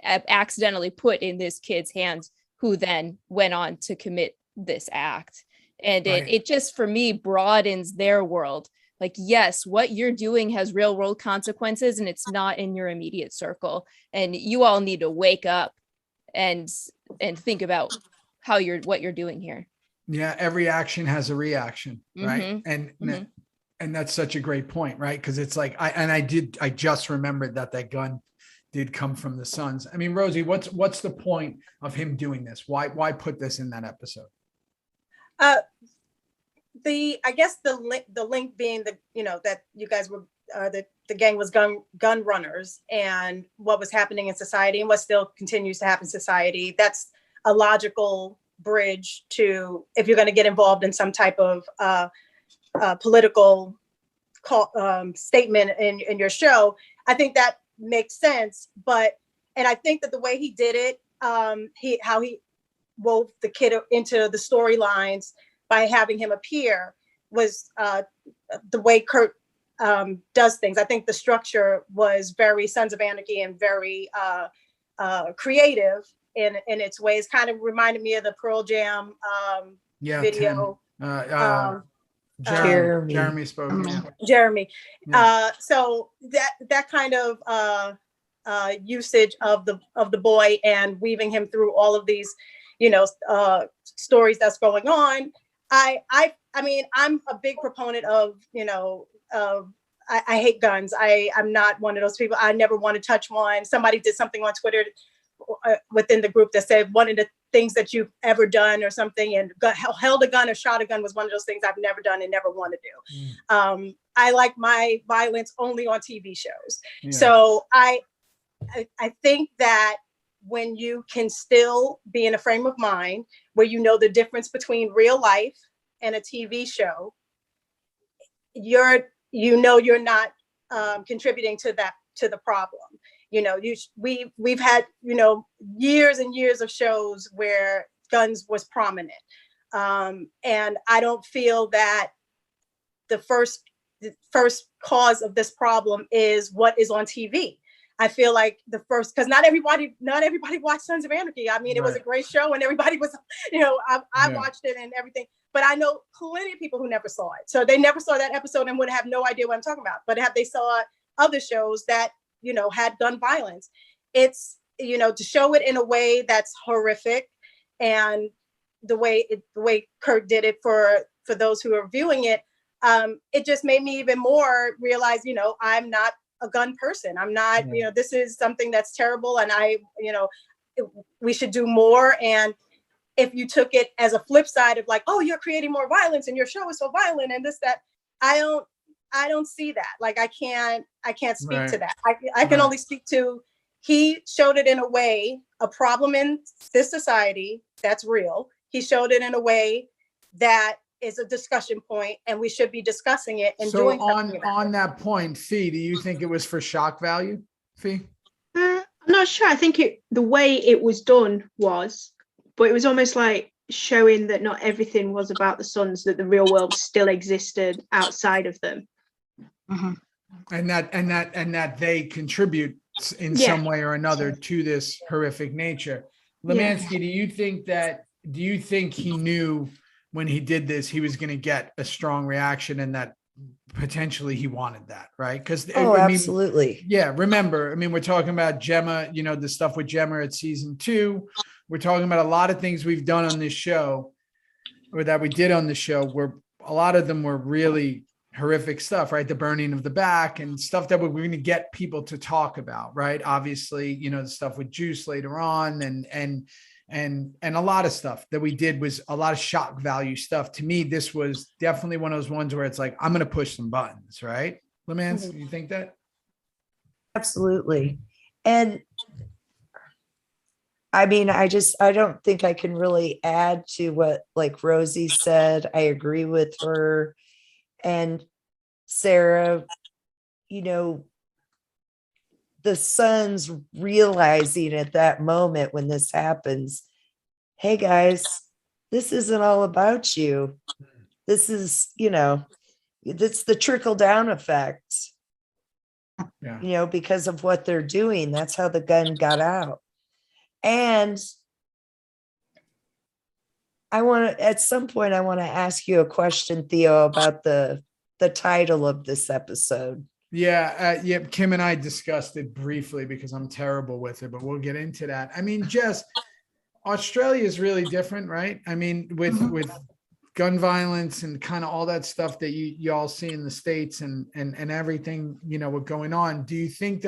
accidentally put in this kid's hands, who then went on to commit this act. And it just, for me, broadens their world. Like, yes, what you're doing has real world consequences, and it's not in your immediate circle. And you all need to wake up and think about what you're doing here. Yeah, every action has a reaction, right? And that's such a great point, right? Because it's like I just remembered that gun did come from the Sons. I mean, Rosie, what's the point of him doing this? Why put this in that episode? I guess the link being that you guys were the gang was gun runners, and what was happening in society and what still continues to happen in society. That's a logical bridge to, if you're going to get involved in some type of political statement in your show. I think that makes sense, and I think that the way he did it, how he wove the kid into the storylines by having him appear was the way Kurt does things. I think the structure was very Sons of Anarchy and very creative in its ways. Kind of reminded me of the Pearl Jam video. Jeremy spoke. Yeah. Jeremy. So that kind of usage of the boy and weaving him through all of these, stories that's going on. I mean, I'm a big proponent of, I hate guns. I'm not one of those people. I never want to touch one. Somebody did something on Twitter within the group that said one of the things that you've ever done or something, and held a gun or shot a gun was one of those things I've never done and never want to do. I like my violence only on TV shows. Yeah. So I think that when you can still be in a frame of mind where you know the difference between real life and a TV show, you're not contributing to the problem. We've had, years and years of shows where guns was prominent. And I don't feel that the first cause of this problem is what is on TV. I feel like because not everybody watched Sons of Anarchy. I mean, it was a great show and everybody was, I watched it and everything, but I know plenty of people who never saw it. So they never saw that episode and would have no idea what I'm talking about. But have they saw other shows that, had gun violence? It's, to show it in a way that's horrific, and the way Kurt did it for those who are viewing it, it just made me even more realize, I'm not a gun person. I'm not, this is something that's terrible, and we should do more. And if you took it as a flip side of like, oh, you're creating more violence and your show is so violent and this, that, I don't see that. Like, I can't speak to that. I can only speak to, he showed it in a way, a problem in this society that's real. He showed it in a way that is a discussion point, and we should be discussing it and doing something about on that point. Fee, do you think it was for shock value? Fee? I'm not sure. I think the way it was done was, but it was almost like showing that not everything was about the Sons, that the real world still existed outside of them. Mm-hmm. And that they contribute in some way or another to this horrific nature. Lemansky, do you think he knew when he did this, he was going to get a strong reaction, and that potentially he wanted that, right? Because absolutely. Yeah. Remember, we're talking about Gemma, the stuff with Gemma at season 2. We're talking about a lot of things we've done on this show, or that we did on the show, where a lot of them were really horrific stuff, right? The burning of the back and stuff that we're going to get people to talk about, right? Obviously, the stuff with Juice later on, and a lot of stuff that we did was a lot of shock value stuff. To me, this was definitely one of those ones where it's like, I'm going to push some buttons, right? Lemans, you think that? Absolutely. And I don't think I can really add to what like Rosie said. I agree with her. And Sarah, the Sons realizing at that moment when this happens, hey guys, this isn't all about you. This is, it's the trickle down effect, because of what they're doing. That's how the gun got out. And at some point, I want to ask you a question, Theo, about the title of this episode. Yeah. Kim and I discussed it briefly because I'm terrible with it, but we'll get into that. Jess, Australia is really different, right? With gun violence and kind of all that stuff that you all see in the States and everything, what's going on. Do you think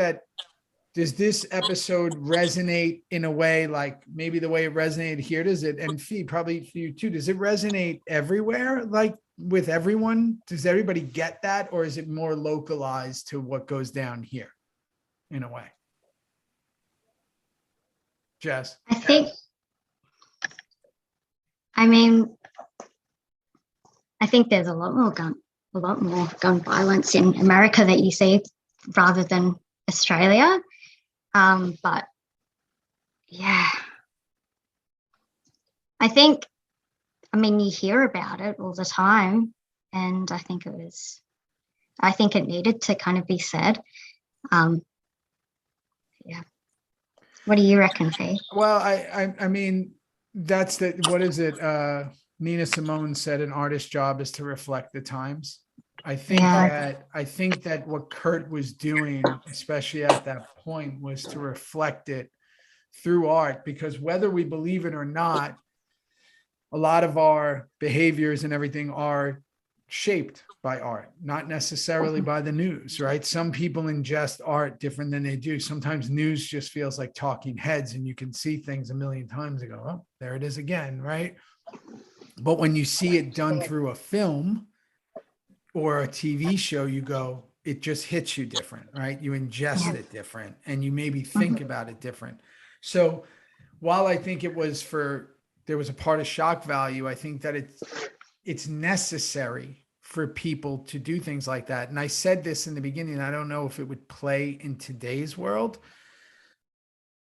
does this episode resonate in a way like maybe the way it resonated here? Does it, and Fee, probably for you too, does it resonate everywhere, like with everyone? Does everybody get that? Or is it more localized to what goes down here in a way? Jess? I think there's a lot more gun violence in America that you see rather than Australia. But yeah, I think, I mean, you hear about it all the time, and I think it needed to kind of be said. Yeah. What do you reckon, Faye? Well, I mean, that's what is it? Nina Simone said an artist's job is to reflect the times. I think that what Kurt was doing, especially at that point, was to reflect it through art, because whether we believe it or not, a lot of our behaviors and everything are shaped by art, not necessarily by the news, right? Some people ingest art different than they do. Sometimes news just feels like talking heads, and you can see things a million times and go, oh, there it is again, right? But when you see it done through a film or a TV show, you go, it just hits you different, right? You ingest it different, and you maybe think about it different. So while I think there was a part of shock value, I think that it's necessary for people to do things like that. And I said this in the beginning, I don't know if it would play in today's world.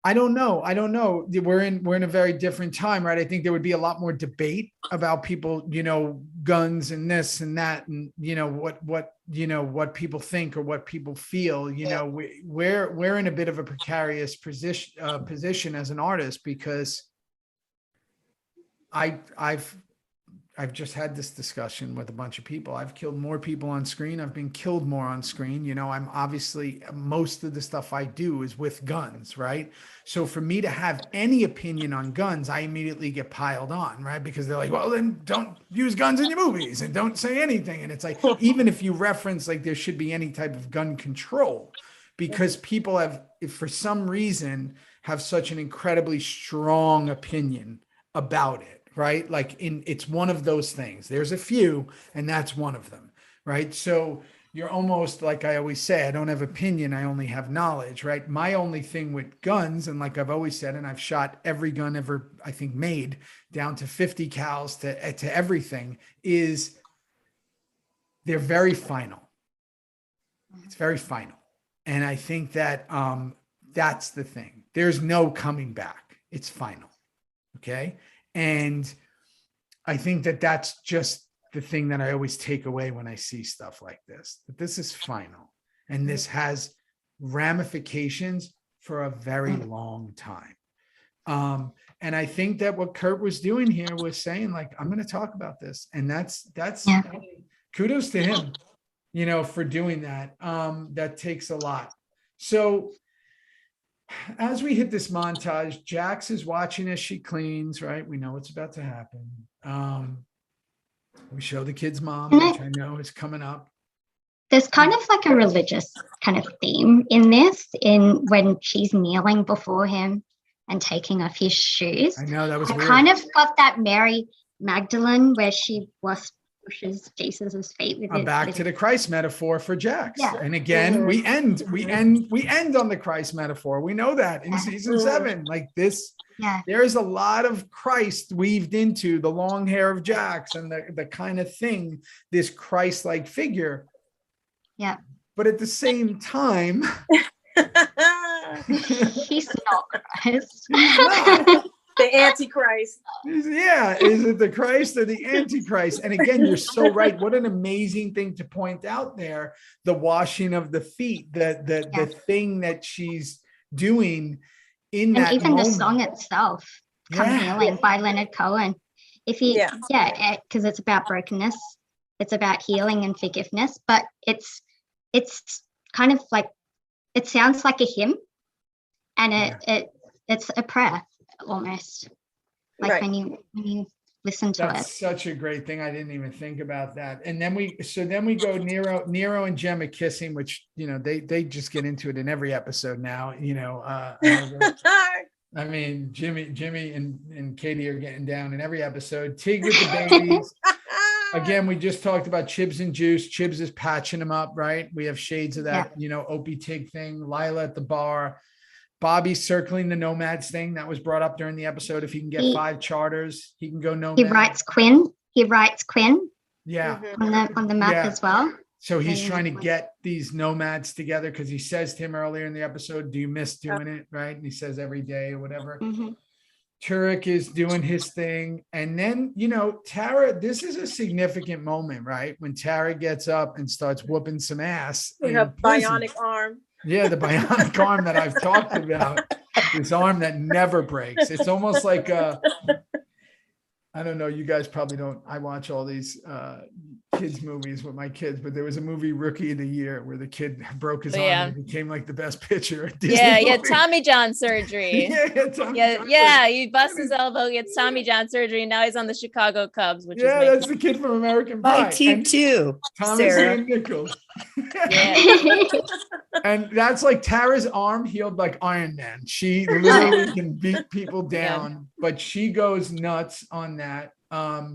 I don't know. We're in a very different time, right? I think there would be a lot more debate about people, guns and this and that, and what people think or what people feel. We're in a bit of a precarious position as an artist, because I've just had this discussion with a bunch of people. I've killed more people on screen. I've been killed more on screen. I'm obviously, most of the stuff I do is with guns, right? So for me to have any opinion on guns, I immediately get piled on, right? Because they're like, well, then don't use guns in your movies and don't say anything. And it's like, even if you reference like there should be any type of gun control, because people for some reason, have such an incredibly strong opinion about it. Right? Like it's one of those things. There's a few, and that's one of them. Right? So you're almost, like I always say, I don't have opinion. I only have knowledge, right? My only thing with guns, and like I've always said, and I've shot every gun ever, I think, made, down to 50 cals to everything, is they're very final. It's very final. And I think that that's the thing. There's no coming back. It's final. Okay. And I think that that's just the thing that I always take away when I see stuff like this, that this is final. And this has ramifications for a very long time. And I think that what Kurt was doing here was saying, like, I'm going to talk about this. And that's kudos to him, for doing that. That takes a lot. So as we hit this montage, Jax is watching as she cleans, right? We know what's about to happen. We show the kid's mom, which I know is coming up. There's kind of like a religious kind of theme in this, in when she's kneeling before him and taking off his shoes. I know, that was weird. Kind of got that Mary Magdalene where she washes Jesus's feet with back to the Christ metaphor for Jax. Yeah. And again, we end on the Christ metaphor. We know that in season 7, like this, there's a lot of Christ weaved into the long hair of Jax and the kind of thing, this Christ-like figure. Yeah. But at the same time, he's not Christ. The Antichrist. Yeah, is it the Christ or the Antichrist? And again, you're so right. What an amazing thing to point out there. The washing of the feet, the thing that she's doing in that even moment. The song itself, Come Healing by Leonard Cohen. Because it's about brokenness. It's about healing and forgiveness, but it's kind of like, it sounds like a hymn, and it's a prayer almost, like when you listen to That's such a great thing. I didn't even think about that. And then we go Nero and Gemma kissing, which they just get into it in every episode now. I mean, Jimmy and Katie are getting down in every episode. Tig with the babies. Again, we just talked about Chibs and Juice. Chibs is patching them up, right? We have shades of that, Opie Tig thing. Lila at the bar. Bobby circling the nomads thing that was brought up during the episode. If he can get 5 charters, he can go nomad. He writes Quinn. Yeah. On the map as well. So he's trying to get these nomads together, because he says to him earlier in the episode, do you miss doing it? Right. And he says every day or whatever. Turek is doing his thing. And then, you know, Tara, this is a significant moment, right? When Tara gets up and starts whooping some ass. With in her prison. bionic arm. Yeah, the bionic arm that I've talked about. This arm that never breaks. It's almost like I don't know, you guys probably don't. I watch all these kids movies with my kids, but there was a movie Rookie of the Year where the kid broke his arm and became like the best pitcher at Disney. Yeah, Tommy John surgery. yeah, he busts his elbow, gets Tommy John surgery, and now he's on the Chicago Cubs, which is that's the kid from American Pie. My team too, Thomas Sarah. Nichols. And that's like Tara's arm healed like Iron Man. She literally can beat people down, but she goes nuts on that.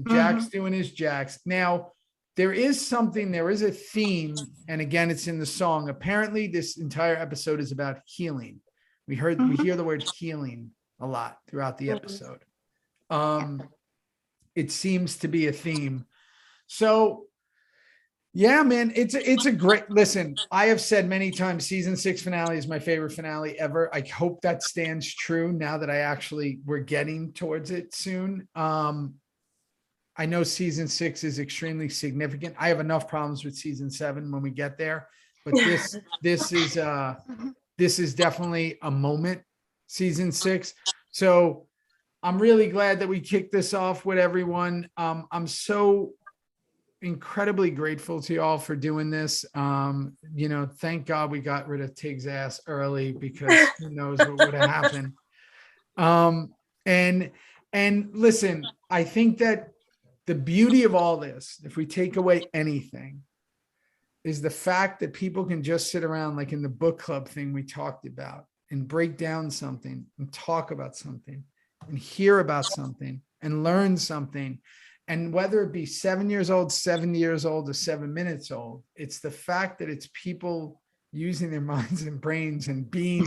Jack's doing his Jacks. Now, there is a theme, and again, it's in the song. Apparently, this entire episode is about healing. We hear the word healing a lot throughout the episode. It seems to be a theme. So, yeah, man, it's a great listen. I have said many times, season 6 finale is my favorite finale ever. I hope that stands true now that we're getting towards it soon. I know season 6 is extremely significant. I have enough problems with season 7 when we get there, but this is definitely a moment, season 6. So I'm really glad that we kicked this off with everyone. I'm so incredibly grateful to you all for doing this. You know, thank God we got rid of Tig's ass early, because who knows what would have happened. And listen, I think that the beauty of all this, if we take away anything, is the fact that people can just sit around, like in the book club thing we talked about, and break down something and talk about something and hear about something and learn something. And whether it be 7 years old, 7 years old, or 7 minutes old, it's the fact that it's people using their minds and brains and being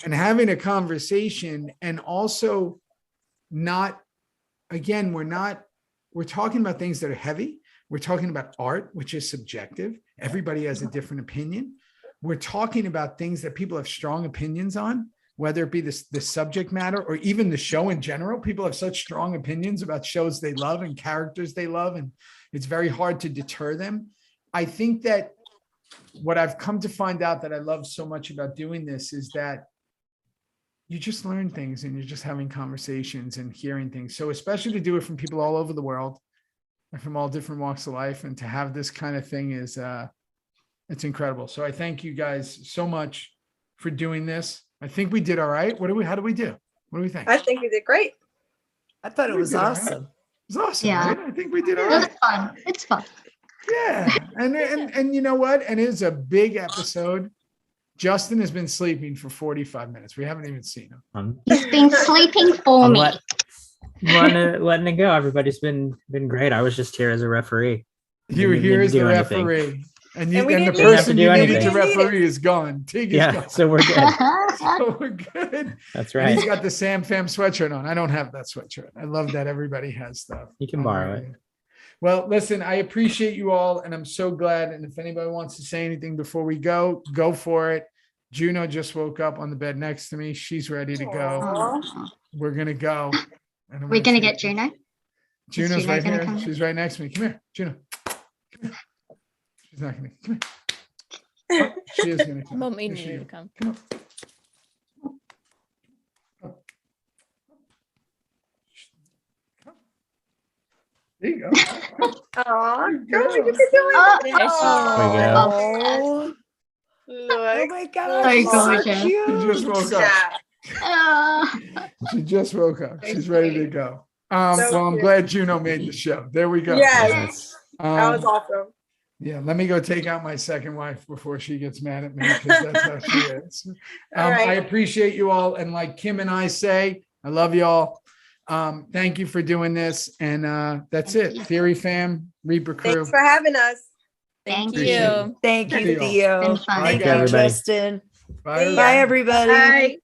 and having a conversation. And also not, again, we're talking about things that are heavy. We're talking about art, which is subjective. Everybody has a different opinion. We're talking about things that people have strong opinions on, whether it be the subject matter or even the show in general. People have such strong opinions about shows they love and characters they love, and it's very hard to deter them. I think that what I've come to find out that I love so much about doing this is that you just learn things and you're just having conversations and hearing things. So especially to do it from people all over the world and from all different walks of life, and to have this kind of thing is, it's incredible. So I thank you guys so much for doing this. I think we did all right. How do we do? What do we think? I think we did great. I thought it was awesome. Right. It was awesome. Yeah. Right? I think we did all It was right. fun. It's fun. Yeah. And you know what? And it's a big episode. Justin has been sleeping for 45 minutes. We haven't even seen him. He's been sleeping for me. Letting it go. Everybody's been great. I was just here as a referee. You were here as the referee. And the person you needed to referee is gone. Tig is gone. So we're good. So we're good. That's right. And he's got the Sam Fam sweatshirt on. I don't have that sweatshirt. I love that everybody has stuff. You can borrow it. Well, listen, I appreciate you all, and I'm so glad. And if anybody wants to say anything before we go for it. Juno just woke up on the bed next to me. She's ready to go. Aww. We're going to go. We're going to get Juno. Juno's right here. She's right next to me. Come here, Juno. Come here. She's not going to come here. Oh, she is going to come. Mom needed you to come. Come on. There you go. Oh, girl, you you can do it. Oh, Oh my God. So So gorgeous. She cute. just woke up. She just woke up. She's ready to go. Well, I'm glad Juno made the show. There we go. Yes. That was awesome. Yeah, let me go take out my second wife before she gets mad at me, because that's how she is. All right. I appreciate you all. And like Kim and I say, I love you all. Thank you for doing this. And that's it. Theory fam, Reaper crew. Thanks for having us. Thank Appreciate you. it. Thank See you, y'all. Theo. Been fun. Thank Bye, you, everybody. Justin. Bye. Bye, everybody. Bye.